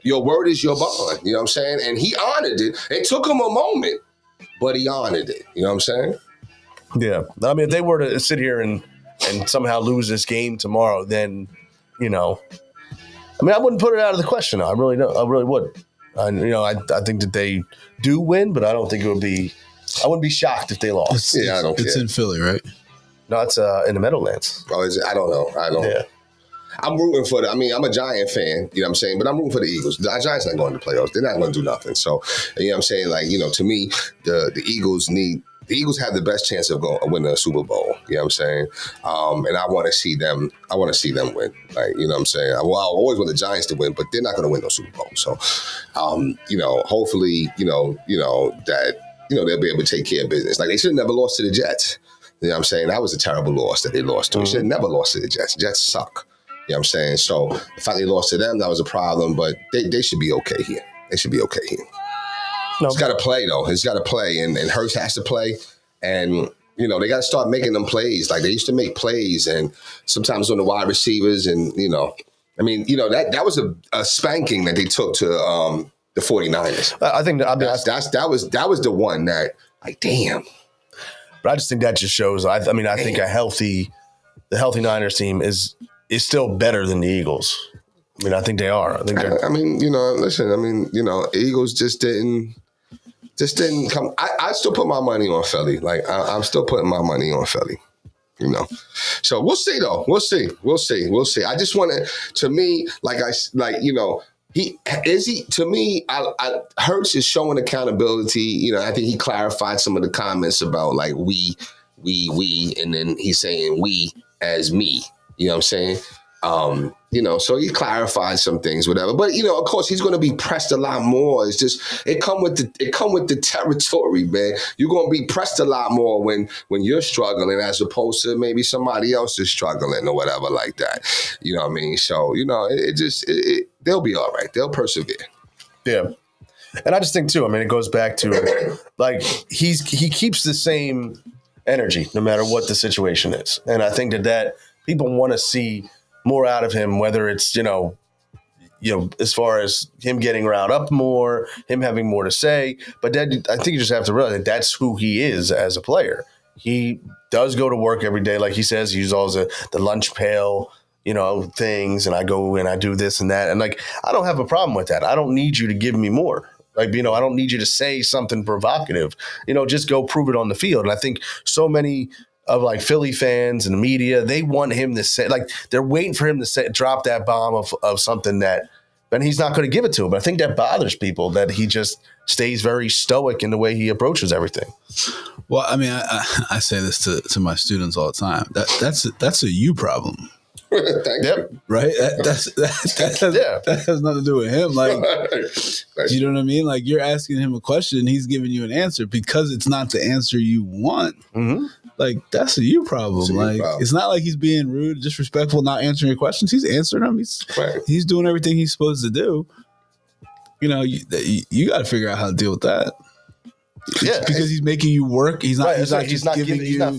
your word is your bond. You know what I'm saying? And he honored it. It took him a moment, but he honored it. You know what I'm saying? Yeah. I mean, if they were to sit here and somehow lose this game tomorrow, then, I mean, I wouldn't put it out of the question. I really don't. I really wouldn't. I think that they do win, but I don't think it would be. I wouldn't be shocked if they lost. I don't care. It's in Philly, right? No, it's in the Meadowlands. Oh, is it? I don't know. Yeah. I'm rooting for I'm a Giant fan, you know what I'm saying? But I'm rooting for the Eagles. The Giants not going to the playoffs. They're not going to do nothing. So, you know what I'm saying? Like, to me, the Eagles have the best chance of winning a Super Bowl. You know what I'm saying? And I want to see them win. Like, you know what I'm saying? I always want the Giants to win, but they're not going to win no Super Bowl. So, hopefully, that, they'll be able to take care of business. Like, they should have never lost to the Jets. You know what I'm saying? That was a terrible loss that they lost to. They should have never lost to the Jets. Jets suck. You know what I'm saying? So the fact they lost to them, that was a problem, but they should be okay here. They should be okay here. No. It's got to play, though. It's got to play, and Hurts has to play. And, they got to start making them plays. Like, they used to make plays, and sometimes on the wide receivers, and, that was a spanking that they took to the 49ers. I think that was the one that, like, damn. But I just think that just shows. I think the healthy Niners team is still better than the Eagles. I mean, I think they are. Listen. Eagles just didn't come. I still put my money on Philly. Like, I'm still putting my money on Philly. So we'll see though. We'll see. I just want to me, Hurts is showing accountability. I think he clarified some of the comments about, like, we, and then he's saying we as me. You know what I'm saying? So he clarified some things, whatever. But, of course, he's going to be pressed a lot more. It's just, it come with the territory, man. You're going to be pressed a lot more when you're struggling, as opposed to maybe somebody else is struggling or whatever like that. You know what I mean? So, they'll be all right. They'll persevere. Yeah. And I just think, too, it goes back to, like, he keeps the same energy no matter what the situation is. And I think that people want to see more out of him, whether it's, as far as him getting riled up more, him having more to say. But then I think you just have to realize that that's who he is as a player. He does go to work every day. Like he says, he uses all the lunch pail, things, and I go and I do this and that. And, like, I don't have a problem with that. I don't need you to give me more. Like, I don't need you to say something provocative. Just go prove it on the field. And I think so many of, like, Philly fans and the media, they want him to say, like, they're waiting for him to drop that bomb of something that, and he's not going to give it to him. But I think that bothers people, that he just stays very stoic in the way he approaches everything. Well, I say this to my students all the time. That's a you problem. Yep. Right? That has nothing to do with him. Like, you know what I mean? Like, you're asking him a question and he's giving you an answer because it's not the answer you want. Mm-hmm. Like, that's a you problem. It's not like he's being rude, disrespectful, not answering your questions. He's answering them. He's doing everything he's supposed to do. You got to figure out how to deal with that. Yeah, because he's making you work. He's not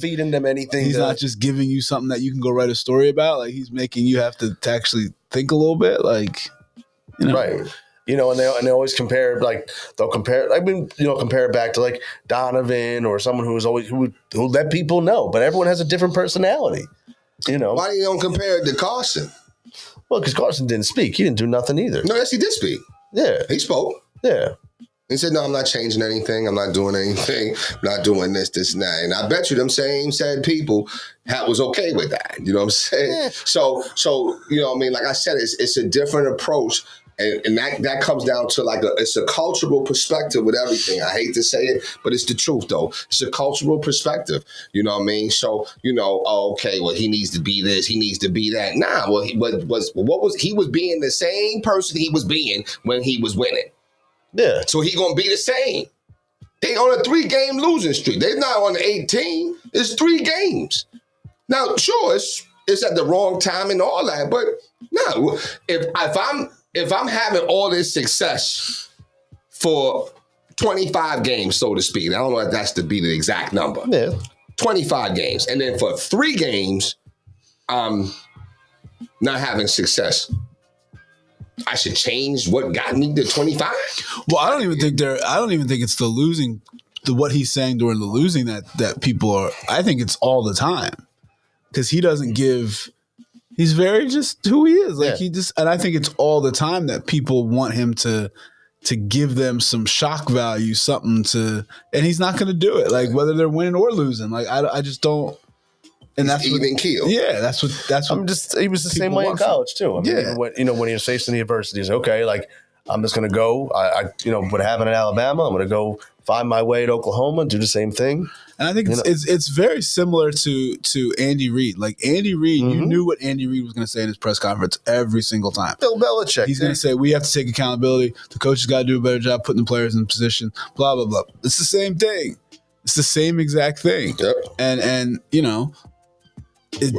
feeding them anything. He's not just giving you something that you can go write a story about. Like, he's making you have to actually think a little bit. Like, right. And they always compare, like, they'll compare. Compare it back to, like, Donovan or someone who let people know. But everyone has a different personality. Why do you don't compare it to Carson? Well, because Carson didn't speak. He didn't do nothing either. No, yes, he did speak. Yeah, he spoke. Yeah. He said, no, I'm not changing anything. I'm not doing anything. I'm not doing this, and that. And I bet you them same said people was okay with that. You know what I'm saying? Yeah. So like I said, it's a different approach. And that comes down to, like, it's a cultural perspective with everything. I hate to say it, but it's the truth, though. It's a cultural perspective. You know what I mean? So, okay, well, he needs to be this, he needs to be that. Nah, well, he was being the same person he was being when he was winning. Yeah. So he gonna be the same. They on a 3-game losing streak. They're not on 18. It's 3 games. Now, sure, it's at the wrong time and all that, but no. If I'm having all this success for 25 games, so to speak, I don't know if that's to be the exact number. Yeah. 25 games, and then for 3 games, I'm not having success. I should change what got me to 25. Well, I don't even think it's the losing. What he's saying during the losing that people are. I think it's all the time because he doesn't give. He's very just who he is. Like and I think it's all the time that people want him to give them some shock value, something to, and he's not going to do it. Like whether they're winning or losing. Like I just don't. And that's even keel. Yeah, that's what. He was the same way in college too. I mean, when he was facing the adversity, he's okay. Like I'm just going to go. I what happened in Alabama, I'm going to go find my way at Oklahoma, do the same thing. And I think it's very similar to Andy Reid. Like Andy Reid, you knew what Andy Reid was going to say in his press conference every single time. Bill Belichick. He's going to say, we have to take accountability. The coach has got to do a better job putting the players in position, blah, blah, blah. It's the same thing. It's the same exact thing. Yep. And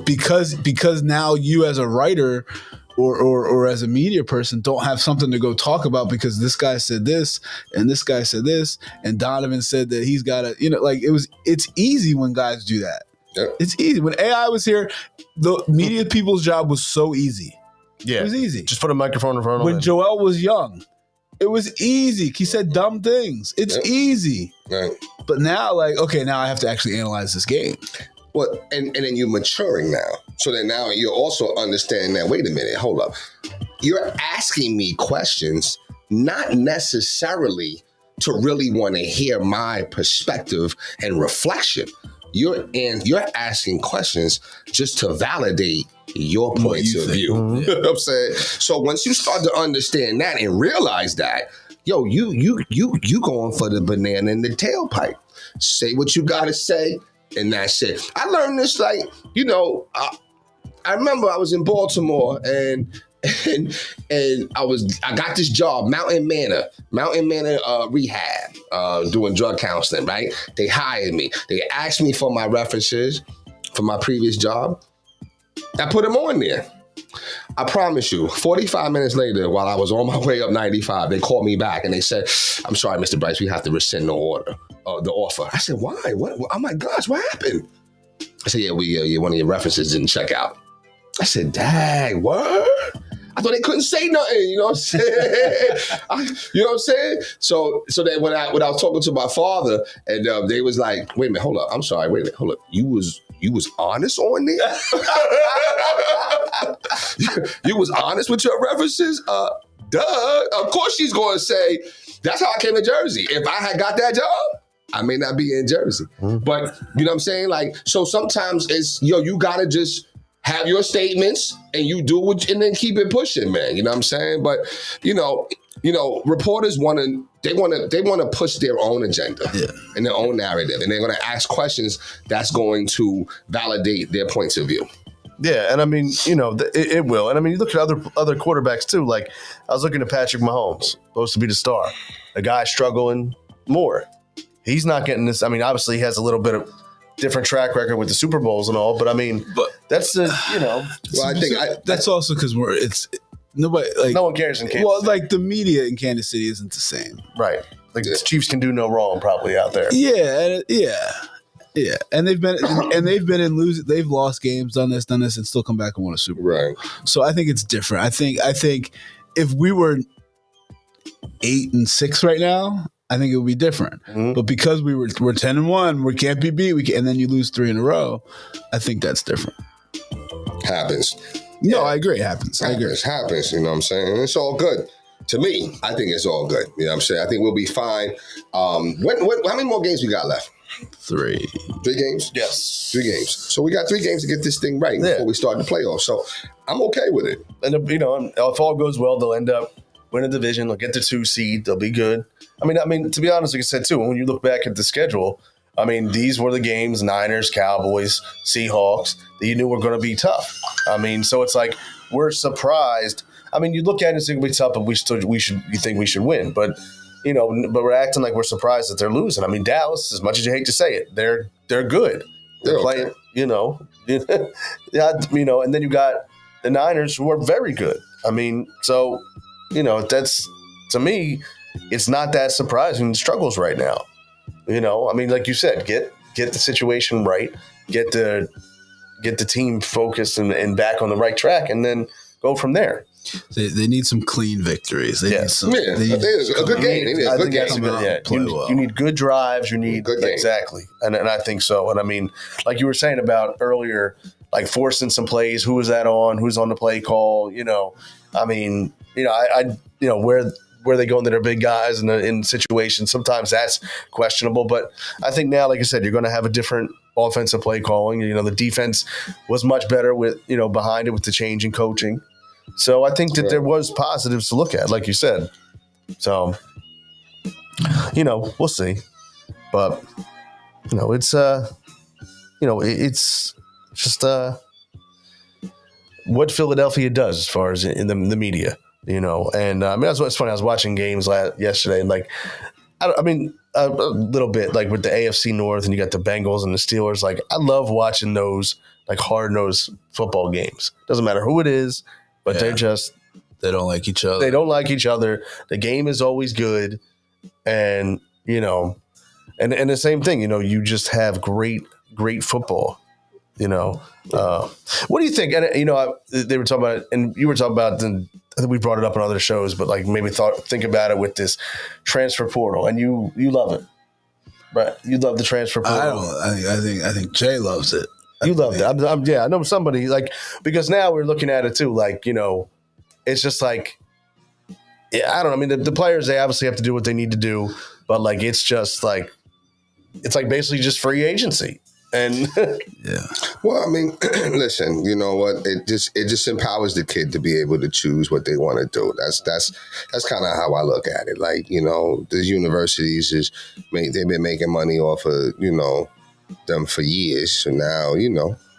because now you as a writer or as a media person don't have something to go talk about because this guy said this and this guy said this and Donovan said that he's got to, it's easy when guys do that. Yep. It's easy. When AI was here, the media people's job was so easy. Yeah. It was easy. Just put a microphone in front of him. When Joel was young, it was easy. He said dumb things. It's easy. Right. But now, now I have to actually analyze this game. Well, and then you're maturing now. So then now you're also understanding that, wait a minute, hold up. You're asking me questions, not necessarily to really want to hear my perspective and reflection. You're asking questions just to validate your points of view. Mm-hmm. You know what I'm saying? So once you start to understand that and realize that, yo, you going for the banana in the tailpipe. Say what you gotta say. And that's it. I learned this I remember I was in Baltimore and I got this job, Mountain Manor Rehab, doing drug counseling, right? They hired me. They asked me for my references for my previous job. I put them on there. I promise you, 45 minutes later, while I was on my way up 95, they called me back and they said, I'm sorry, Mr. Bryce, we have to rescind the offer. I said, why? What? Oh my gosh, what happened? I said, one of your references didn't check out. I said, dang, what? I thought they couldn't say nothing, you know what I'm saying? You know what I'm saying? So then when I was talking to my father and they was like, wait a minute, hold up. I'm sorry, wait a minute, hold up. You was honest on there? You was honest with your references? Duh. Of course she's going to say, that's how I came to Jersey. If I had got that job, I may not be in Jersey. But you know what I'm saying? Like, so sometimes it's, you got to just have your statements and you do it and then keep it pushing, man. You know what I'm saying? But, reporters want to push their own agenda and their own narrative. And they're going to ask questions that's going to validate their points of view. Yeah, and I mean, it will. And I mean, you look at other quarterbacks too. Like, I was looking at Patrick Mahomes, supposed to be the star. A guy struggling more. He's not getting this. I mean, obviously, he has a little bit of different track record with the Super Bowls and all. But I mean, that's the Well, I think that's also because nobody no one cares in Kansas. Well, like the media in Kansas City isn't the same, right? Like the Chiefs can do no wrong, probably out there. Yeah, and they've been in losing. They've lost games, done this, and still come back and won a Super Bowl. Right. So I think it's different. I think if we were 8-6 right now, I think it would be different. Mm-hmm. But because we're 10-1, we can't be beat. And then you lose 3 in a row. I think that's different. Happens. No, I agree. It happens. I agree. It happens. You know what I'm saying? And it's all good. To me, I think it's all good. You know what I'm saying? I think we'll be fine. How many more games we got left? 3. 3 games? Yes. 3 games. So we got 3 games to get this thing right before we start the playoffs. So I'm okay with it. And, if all goes well, they'll end up winning the division. They'll get the 2 seed. They'll be good. I mean, to be honest, like I said, too, when you look back at the schedule, I mean, these were the games, Niners, Cowboys, Seahawks, that you knew were going to be tough. I mean, so it's like we're surprised. I mean, you look at it and think it'll be tough, but you think we should win. But but we're acting like we're surprised that they're losing. I mean, Dallas, as much as you hate to say it, they're good. They're playing, okay. yeah, and then you got the Niners who are very good. I mean, so, that's, to me, it's not that surprising struggles right now. I mean, like you said, get the situation right, get the team focused and back on the right track, and then go from there. They need some clean victories. They need some. Yeah, it's a good game. Maybe a good game. You need good drives. You need good game. Exactly, and I think so. And I mean, like you were saying about earlier, like forcing some plays. Who was that on? Who's on the play call? I mean, where they go into their big guys in situations. Sometimes that's questionable, but I think now, like I said, you're going to have a different offensive play calling. The defense was much better with behind it with the change in coaching. So I think that there was positives to look at, like you said. So, we'll see. But, it's it's just what Philadelphia does as far as in the media, And I mean, that's what's funny. I was watching games yesterday, and like, I mean, a little bit like with the AFC North, and you got the Bengals and the Steelers. Like, I love watching those like hard-nosed football games. Doesn't matter who it is. But they don't like each other. They don't like each other. The game is always good. And, and the same thing, you just have great football, What do you think? And, they were talking about, and you were talking about, I think we brought it up on other shows, but like maybe think about it with this transfer portal. And you love it. Right? You love the transfer portal. I think Jay loves it. You love it. I know somebody because now we're looking at it too. Like, it's just like, I don't know. I mean, the players, they obviously have to do what they need to do, but like, it's just like, it's like basically just free agency. And yeah. Well, I mean, listen, you know what? It just empowers the kid to be able to choose what they want to do. That's kind of how I look at it. Like, the universities they've been making money off of, them for years. So now,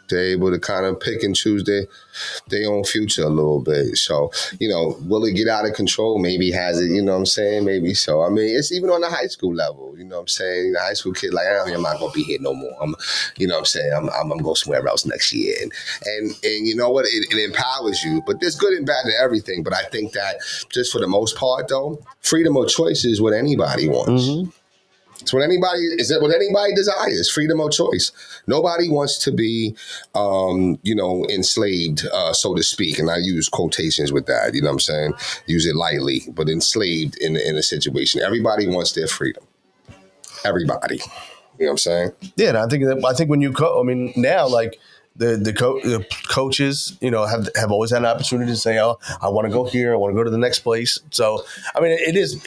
they're able to kind of pick and choose their own future a little bit. So, will it get out of control? Maybe has it, what I'm saying? Maybe so. I mean, it's even on the high school level, what I'm saying? The high school kid, like, I'm not going to be here no more. I'm what I'm saying? I'm going to go somewhere else next year. And you know what? It empowers you. But there's good and bad to everything. But I think that just for the most part, though, freedom of choice is what anybody wants. Mm-hmm. It's what anybody desires, freedom of choice. Nobody wants to be, enslaved, so to speak. And I use quotations with that, you know what I'm saying? Use it lightly, but enslaved in a situation. Everybody wants their freedom. Everybody. You know what I'm saying? Yeah, and I think when you now, like, the coaches, have always had an opportunity to say, "Oh, I want to go here. I want to go to the next place." So, I mean, it is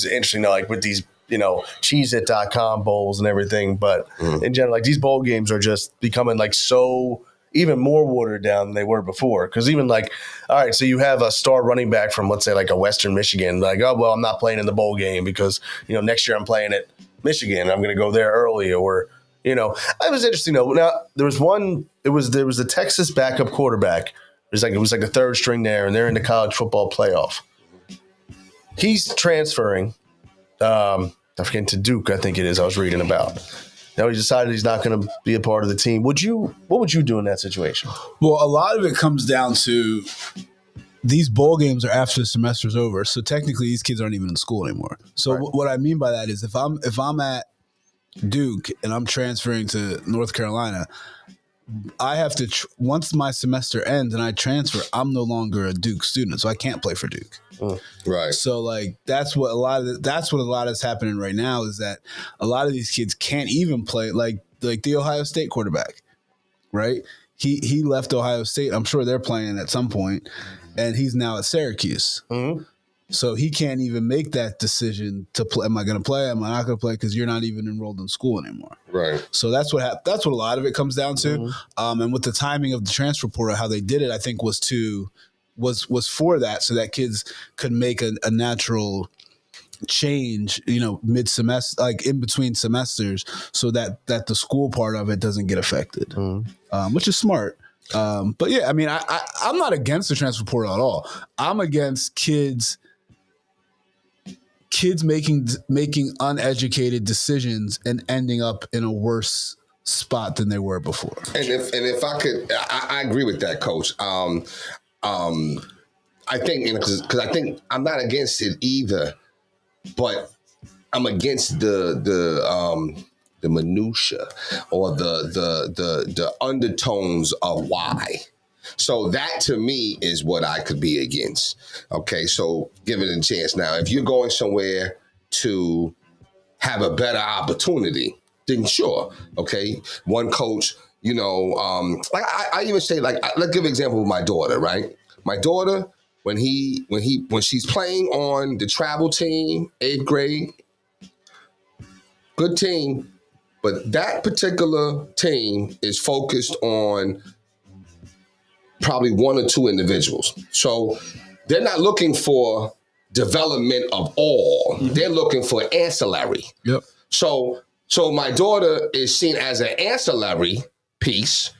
interesting, like with these, Cheez-It.com bowls and everything. But in general, like, these bowl games are just becoming like so even more watered down than they were before. Because even like, all right, so you have a star running back from, let's say, like a Western Michigan, like, oh, well, I'm not playing in the bowl game because next year I'm playing at Michigan. I'm going to go there early, or. It was interesting though. Now there was a Texas backup quarterback. It was like a third string there, and they're in the college football playoff. He's transferring. I'm forgetting to Duke, I think it is. I was reading about. Now he decided he's not going to be a part of the team. What would you do in that situation? Well, a lot of it comes down to these bowl games are after the semester's over, so technically these kids aren't even in school anymore. So what I mean by that is if I'm at Duke and I'm transferring to North Carolina, I have to once my semester ends and I transfer, I'm no longer a Duke student, so I can't play for Duke. Right. So like that's what a lot is happening right now, is that a lot of these kids can't even play, like the Ohio State quarterback, right? He left Ohio State. I'm sure they're playing at some point, and he's now at Syracuse. Mm-hmm. So he can't even make that decision to play. Am I going to play? Am I not going to play? Because you're not even enrolled in school anymore. Right. So that's what a lot of it comes down to. Mm-hmm. And with the timing of the transfer portal, how they did it, I think was for that, so that kids could make a natural change, mid-semester, like in between semesters, so that the school part of it doesn't get affected, which is smart. But yeah, I mean, I'm not against the transfer portal at all. I'm against kids kids making uneducated decisions and ending up in a worse spot than they were before. And if I could, I agree with that, Coach. I think because I think I'm not against it either, but I'm against the minutia or the undertones of why. So that to me is what I could be against. Okay, so give it a chance. Now, if you're going somewhere to have a better opportunity, then sure. Okay, one coach, like I even say, like, let's give an example of my daughter, right? My daughter, when she's playing on the travel team, 8th grade, good team, but that particular team is focused on probably one or two individuals. So they're not looking for development of all. Mm-hmm. They're looking for ancillary. Yep. So my daughter is seen as an ancillary piece,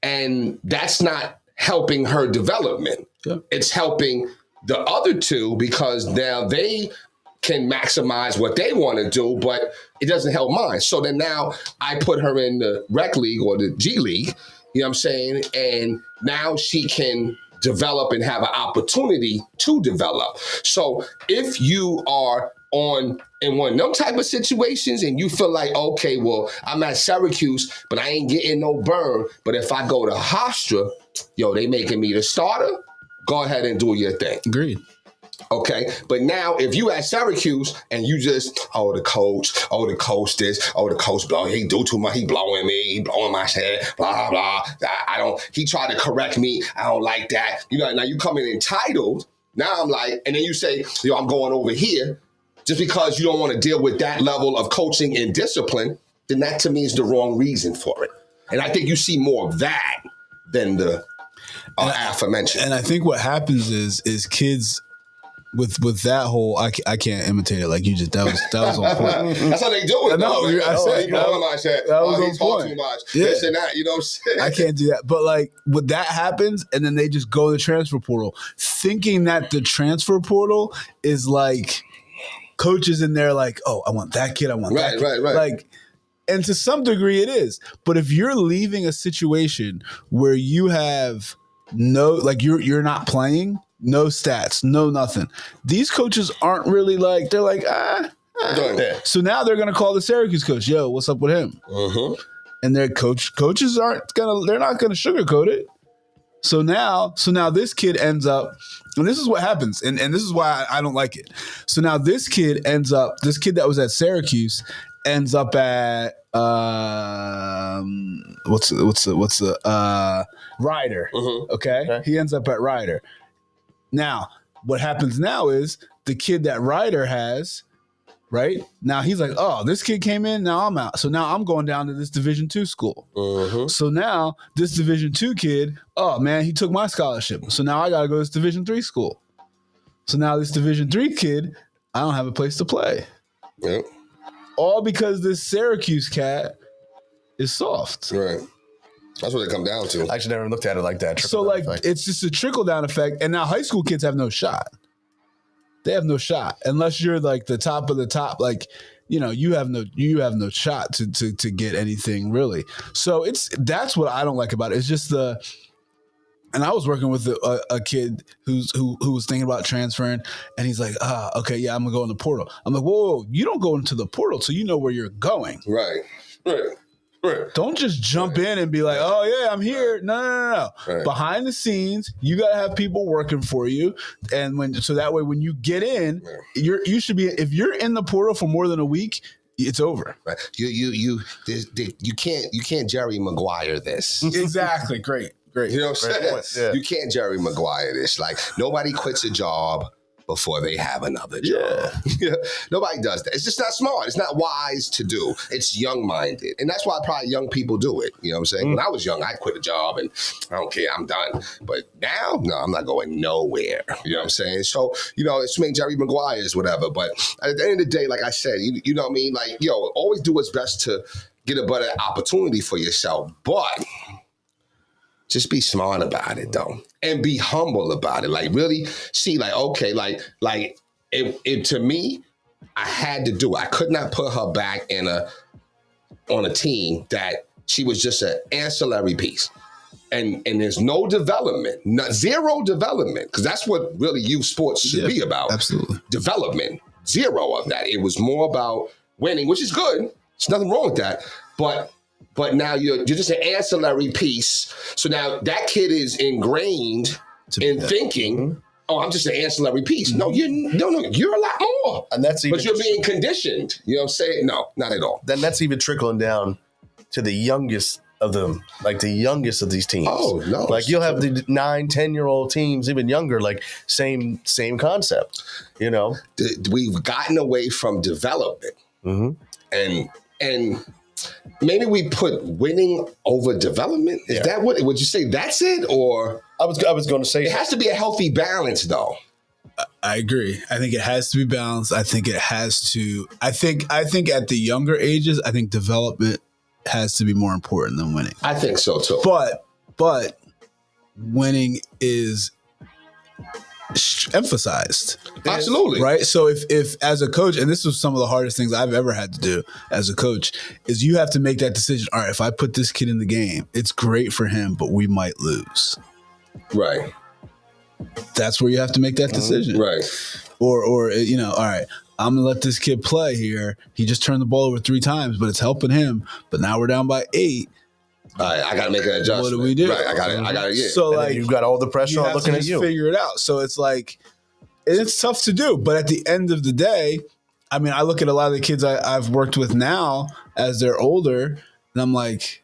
and that's not helping her development. Yep. It's helping the other two because now they can maximize what they want to do, but it doesn't help mine. So then now I put her in the rec league or the G League, you know what I'm saying? And now she can develop and have an opportunity to develop. So if you are in one of them type of situations and you feel like, okay, well, I'm at Syracuse, but I ain't getting no burn. But if I go to Hofstra, they making me the starter, go ahead and do your thing. Agreed. Okay, but now if you at Syracuse and you just, the coach this, the coach he do too much, he blowing me, he blowing my head, blah, blah, he tried to correct me, I don't like that. Now you come in entitled, now I'm like, and then you say, I'm going over here, just because you don't want to deal with that level of coaching and discipline, then that to me is the wrong reason for it. And I think you see more of that than the aforementioned. And I think what happens is kids, with that whole, I can't imitate it like you just. That was on point. That's how they do it. No, I said he talks too much. Yeah. This and that. You know what I'm saying? I can't do that. But like when that happens, and then they just go to the transfer portal, thinking that the transfer portal is like coaches in there, like, oh, I want that kid. I want that kid. Right. Like, and to some degree, it is. But if you're leaving a situation where you have you're not playing. No stats, no nothing. These coaches aren't really like, they're like, So now they're going to call the Syracuse coach. Yo, what's up with him? Uh-huh. And their coaches they're not going to sugarcoat it. So now this kid ends up, and this is what happens. And this is why I don't like it. So now this kid that was at Syracuse ends up at, Rider. Uh-huh. Okay. He ends up at Rider. Now, what happens now is the kid that Ryder has, right? Now he's like, oh, this kid came in, now I'm out. So now I'm going down to this Division II school. Uh-huh. So now this Division II kid, oh man, he took my scholarship. So now I got to go to this Division III school. So now this Division III kid, I don't have a place to play. Yep. All because this Syracuse cat is soft. Right. That's what it come down to. I actually never looked at it like that. So like it's just a trickle down effect. And now high school kids have no shot. They have no shot unless you're like the top of the top. Like, you have no shot to get anything really. So that's what I don't like about it. It's just and I was working with a kid who was thinking about transferring, and he's like, okay, yeah, I'm gonna go in the portal. I'm like, whoa, you don't go into the portal till you know where you're going. Right. Don't just jump in and be like, oh yeah, I'm here. No. Right. Behind the scenes, you gotta have people working for you, and so that way when you get in, you should be. If you're in the portal for more than a week, it's over. Right. You can't Jerry Maguire this. Exactly. Great. You know what I'm saying? Yeah. You can't Jerry Maguire this. Like nobody quits a job before they have another job. Yeah. Nobody does that. It's just not smart. It's not wise to do. It's young-minded. And that's why probably young people do it. You know what I'm saying? When I was young, I quit a job and I don't care, I'm done. But now, no, I'm not going nowhere. You know what I'm saying? So, it's made Jerry Maguire's whatever. But at the end of the day, like I said, you know what I mean? Like, always do what's best to get a better opportunity for yourself. But just be smart about it, though, and be humble about it. Like, really see, like, okay, like it to me, I had to do it. I could not put her back on a team that she was just an ancillary piece. And there's no development, zero development, because that's what really youth sports should be about. Absolutely. Development, zero of that. It was more about winning, which is good. There's nothing wrong with that. But now you're just an ancillary piece. So now that kid is ingrained in thinking, oh, I'm just an ancillary piece. No, you're a lot more. And that's even, but you're being conditioned. You know what I'm saying? No, not at all. Then that's even trickling down to the youngest of them, like the youngest of these teams. Oh, no. Like you'll have the 9-10-year-old teams, even younger, like same concept, you know? We've gotten away from development. Mm-hmm. And maybe we put winning over development. Is that what, would you say that's it? Or I was going to say it has to be a healthy balance though. I agree. I think it has to be balanced. I think at the younger ages, I think development has to be more important than winning. I think so too. But winning is emphasized. Absolutely. Right? So if as a coach, and this was some of the hardest things I've ever had to do as a coach, is you have to make that decision. All right, if I put this kid in the game, it's great for him, but we might lose. Right. That's where you have to make that decision. Right. Or all right, I'm going to let this kid play here. He just turned the ball over 3 times, but it's helping him. But now we're down by 8. All right, I got to make an adjustment. What do we do? Right, I got to, yeah. So, like, you've got all the pressure on looking at you. Figure it out. So it's like, it's tough to do. But at the end of the day, I mean, I look at a lot of the kids I've worked with now as they're older, and I'm like,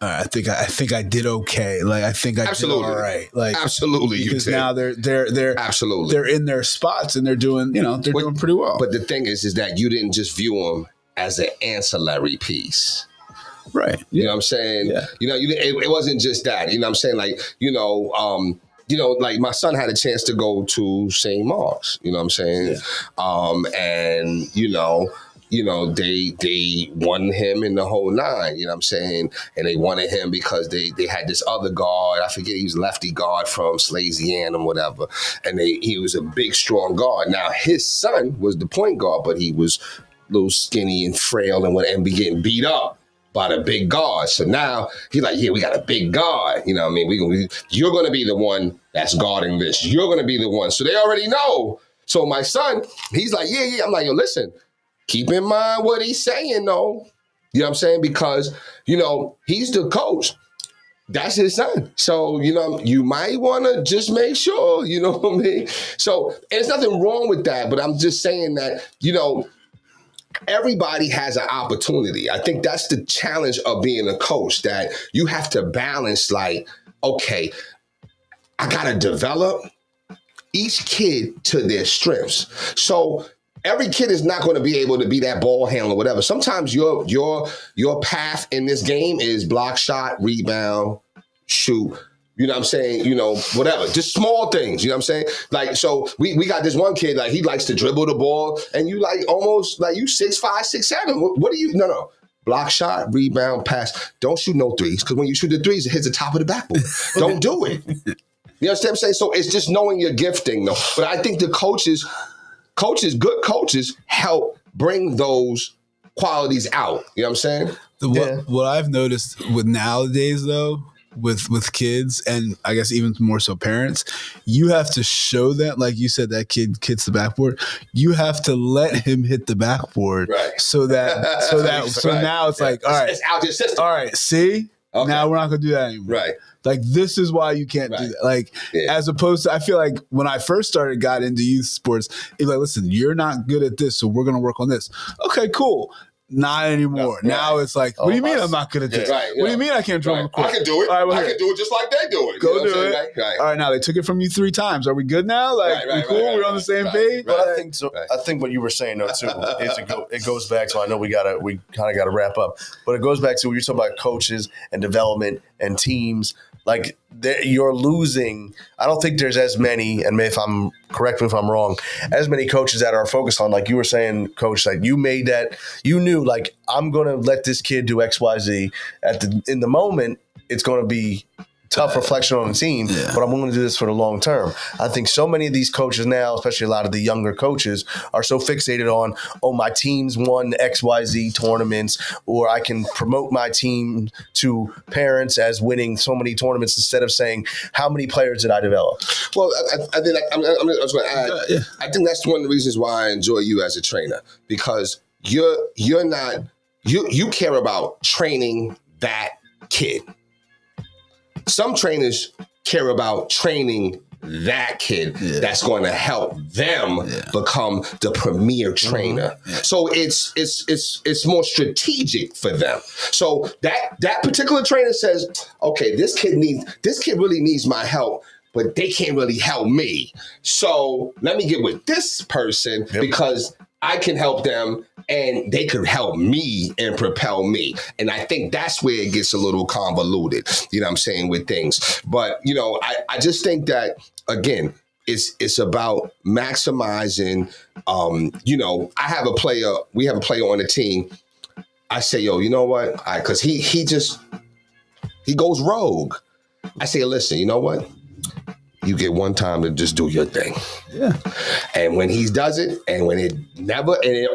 all right, I think I did okay. Like, I think I did all right. Like, absolutely, because now they're absolutely they're in their spots and they're doing doing pretty well. But the thing is that you didn't just view them as an ancillary piece. Right. You know what I'm saying? Yeah. It wasn't just that. You know what I'm saying? Like, like my son had a chance to go to St. Mark's. You know what I'm saying? Yeah. And they won him in the whole 9. You know what I'm saying? And they wanted him because they had this other guard. I forget, he was lefty guard from Slazian or whatever. And he was a big, strong guard. Now his son was the point guard, but he was a little skinny and frail and be getting beat up by the big guard. So now he's like, yeah, we got a big guard. You know what I mean? You're going to be the one that's guarding this. You're going to be the one. So they already know. So my son, he's like, yeah. I'm like, yo, listen, keep in mind what he's saying, though. You know what I'm saying? Because, he's the coach. That's his son. So, you might want to just make sure, you know what I mean? So, and there's nothing wrong with that, but I'm just saying that, everybody has an opportunity. I think that's the challenge of being a coach, that you have to balance, like, okay, I got to develop each kid to their strengths. So every kid is not going to be able to be that ball handler, whatever. Sometimes your path in this game is block shot, rebound, shoot. You know what I'm saying? Whatever. Just small things. You know what I'm saying? Like, so we got this one kid, like, he likes to dribble the ball, and you like almost like you 6'5", 6'7". What do you? No. Block shot, rebound, pass. Don't shoot no threes, because when you shoot the threes, it hits the top of the backboard. Don't do it. You understand what I'm saying? So it's just knowing your gifting, though. But I think the good coaches help bring those qualities out. You know what I'm saying? What I've noticed with nowadays, though, with kids, and I guess even more so parents, you have to show them, like you said, that kid hits the backboard. You have to let him hit the backboard, right? So now it's like, all right, it's out your system. All right, see, now we're not gonna do that anymore, right? Like, this is why you can't do that. Like, as opposed to, I feel like when I first got into youth sports, it's like, listen, you're not good at this, so we're gonna work on this. Okay, cool. Not anymore. No, now it's like, what do you mean I'm not good at this? Right, what do you mean I can't dribble the court? I can do it. All right, I can do it just like they do it. Go do it. Right. All right, now they took it from you 3 times. Are we good now? Like, we cool? We're on the same page? But I think so. I think what you were saying, though, too, is it goes back to, I know we kind of got to wrap up, but it goes back to when you're talking about coaches and development and teams. Like, you're losing. I don't think there's as many, and correct me if I'm wrong, as many coaches that are focused on, like you were saying, Coach, like you made that, you knew, like, I'm going to let this kid do X, Y, Z. In the moment, it's going to be tough reflection on the team, but I'm willing to do this for the long term. I think so many of these coaches now, especially a lot of the younger coaches, are so fixated on, my team's won XYZ tournaments, or I can promote my team to parents as winning so many tournaments instead of saying, how many players did I develop? Well, I think I was going to add. I think that's one of the reasons why I enjoy you as a trainer, because you're not you care about training that kid. Some trainers care about training that kid that's going to help them become the premier trainer. So it's more strategic for them. So that particular trainer says, okay, this kid really needs my help, but they can't really help me. So let me get with this person because I can help them and they could help me and propel me. And I think that's where it gets a little convoluted, you know what I'm saying, with things. But, I just think that, again, it's about maximizing, we have a player on the team. I say, yo, you know what? Because he goes rogue. I say, listen, you know what? You get one time to just do your thing. Yeah. And when he does it, and when it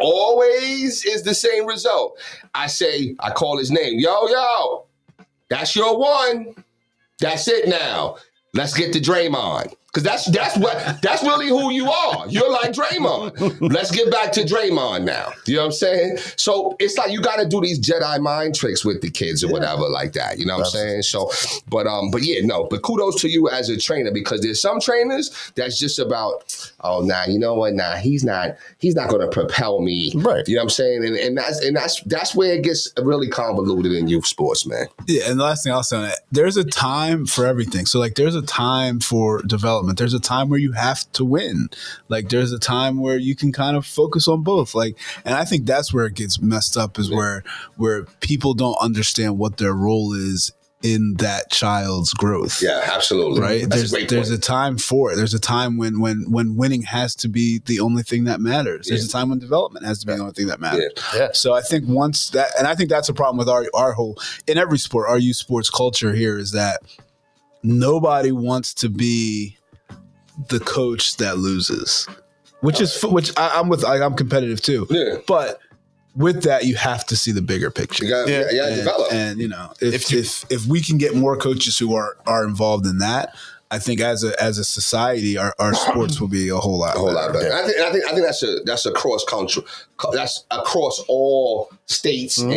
always is the same result, I call his name. Yo, that's your one. That's it now. Let's get to Draymond. Because that's really who you are. You're like Draymond. Let's get back to Draymond now. You know what I'm saying? So it's like you got to do these Jedi mind tricks with the kids or whatever like that. You know what I'm saying? So, but kudos to you as a trainer, because there's some trainers that's just about, you know what? Nah, he's not going to propel me. Right. You know what I'm saying? And that's where it gets really convoluted in youth sports, man. Yeah, and the last thing I'll say on that, there's a time for everything. So like there's a time for development. There's a time where you have to win. Like there's a time where you can kind of focus on both. Like, and I think that's where it gets messed up, is where people don't understand what their role is in that child's growth. Yeah, absolutely. Right? That's There's a time for it. There's a time when winning has to be the only thing that matters. There's a time when development has to be the only thing that matters. Yeah. So I think once that, and I think that's a problem with our whole, in every sport, our youth sports culture here, is that nobody wants to be the coach that loses, which I'm with. I'm competitive too. Yeah. But with that, you have to see the bigger picture. You gotta develop. And if we can get more coaches who are involved in that, I think as a society, our sports will be a whole lot better. Yeah. I think that's a cross country. That's across all states. And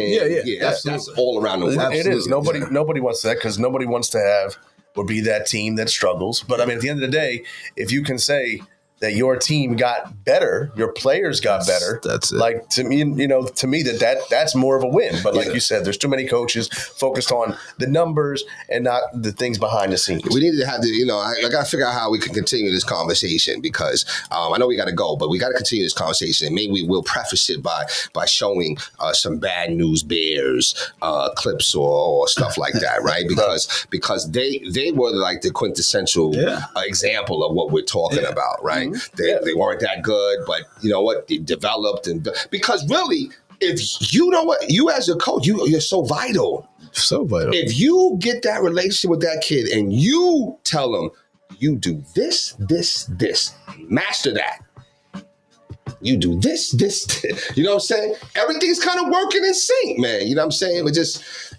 that's all around the world. It is. Nobody wants that, because nobody wants to have or be that team that struggles. But I mean, at the end of the day, if you can say that your team got better, your players got better, that's it. Like, to me, that's more of a win. But like you said, there's too many coaches focused on the numbers and not the things behind the scenes. We need to have I got to figure out how we can continue this conversation, because I know we got to go, but we got to continue this conversation. And maybe we'll preface it by showing some bad news bears clips or stuff like that, right? Because they were like the quintessential example of what we're talking about, right? Mm-hmm. They weren't that good, but you know what? They developed, and because really, if you know what, you as a coach, you're so vital. So vital. If you get that relationship with that kid and you tell them, you do this, master that. You do this, you know what I'm saying? Everything's kind of working in sync, man. You know what I'm saying? It's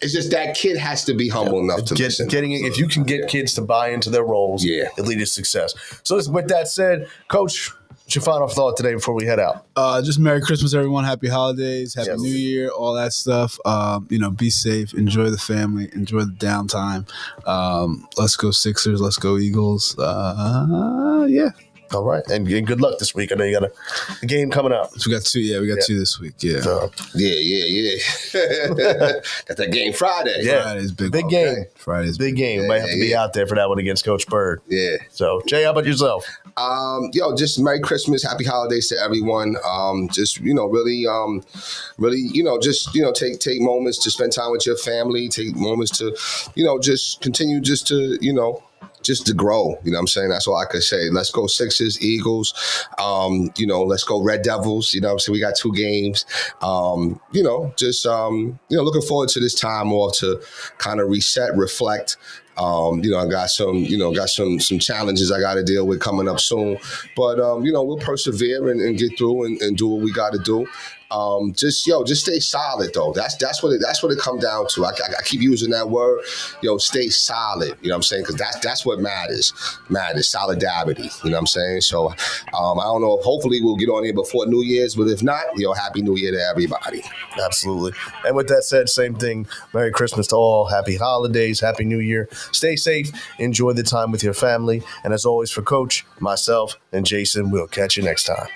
just that kid has to be humble enough to listen. If you can get kids to buy into their roles, it leads to success. So with that said, Coach, what's your final thought today before we head out? Just Merry Christmas, everyone. Happy holidays, Happy New Year, all that stuff. Be safe, enjoy the family, enjoy the downtime. Let's go Sixers, let's go Eagles. All right, and good luck this week. I know you got a game coming up. So we got two. Yeah, we got two this week. Yeah. Got that game Friday. Yeah, Friday's big game. Friday's big game. You might have to be out there for that one against Coach Bird. Yeah. So Jay, how about yourself? Just Merry Christmas, Happy Holidays to everyone. Take moments to spend time with your family. Take moments to, just continue just to grow. You know what I'm saying? That's all I could say. Let's go Sixers, Eagles. Let's go Red Devils. You know what I'm saying? We got 2 games. Looking forward to this time off to kind of reset, reflect, I got some challenges I got to deal with coming up soon. But we'll persevere and get through and do what we got to do. Just stay solid though. That's what it comes down to. I keep using that word. Stay solid. You know what I'm saying? Because that's what matters. Solidarity. You know what I'm saying? So I don't know. Hopefully we'll get on here before New Year's. But if not, Happy New Year to everybody. Absolutely. And with that said, same thing. Merry Christmas to all. Happy holidays. Happy New Year. Stay safe. Enjoy the time with your family. And as always, for Coach, myself, and Jason, we'll catch you next time.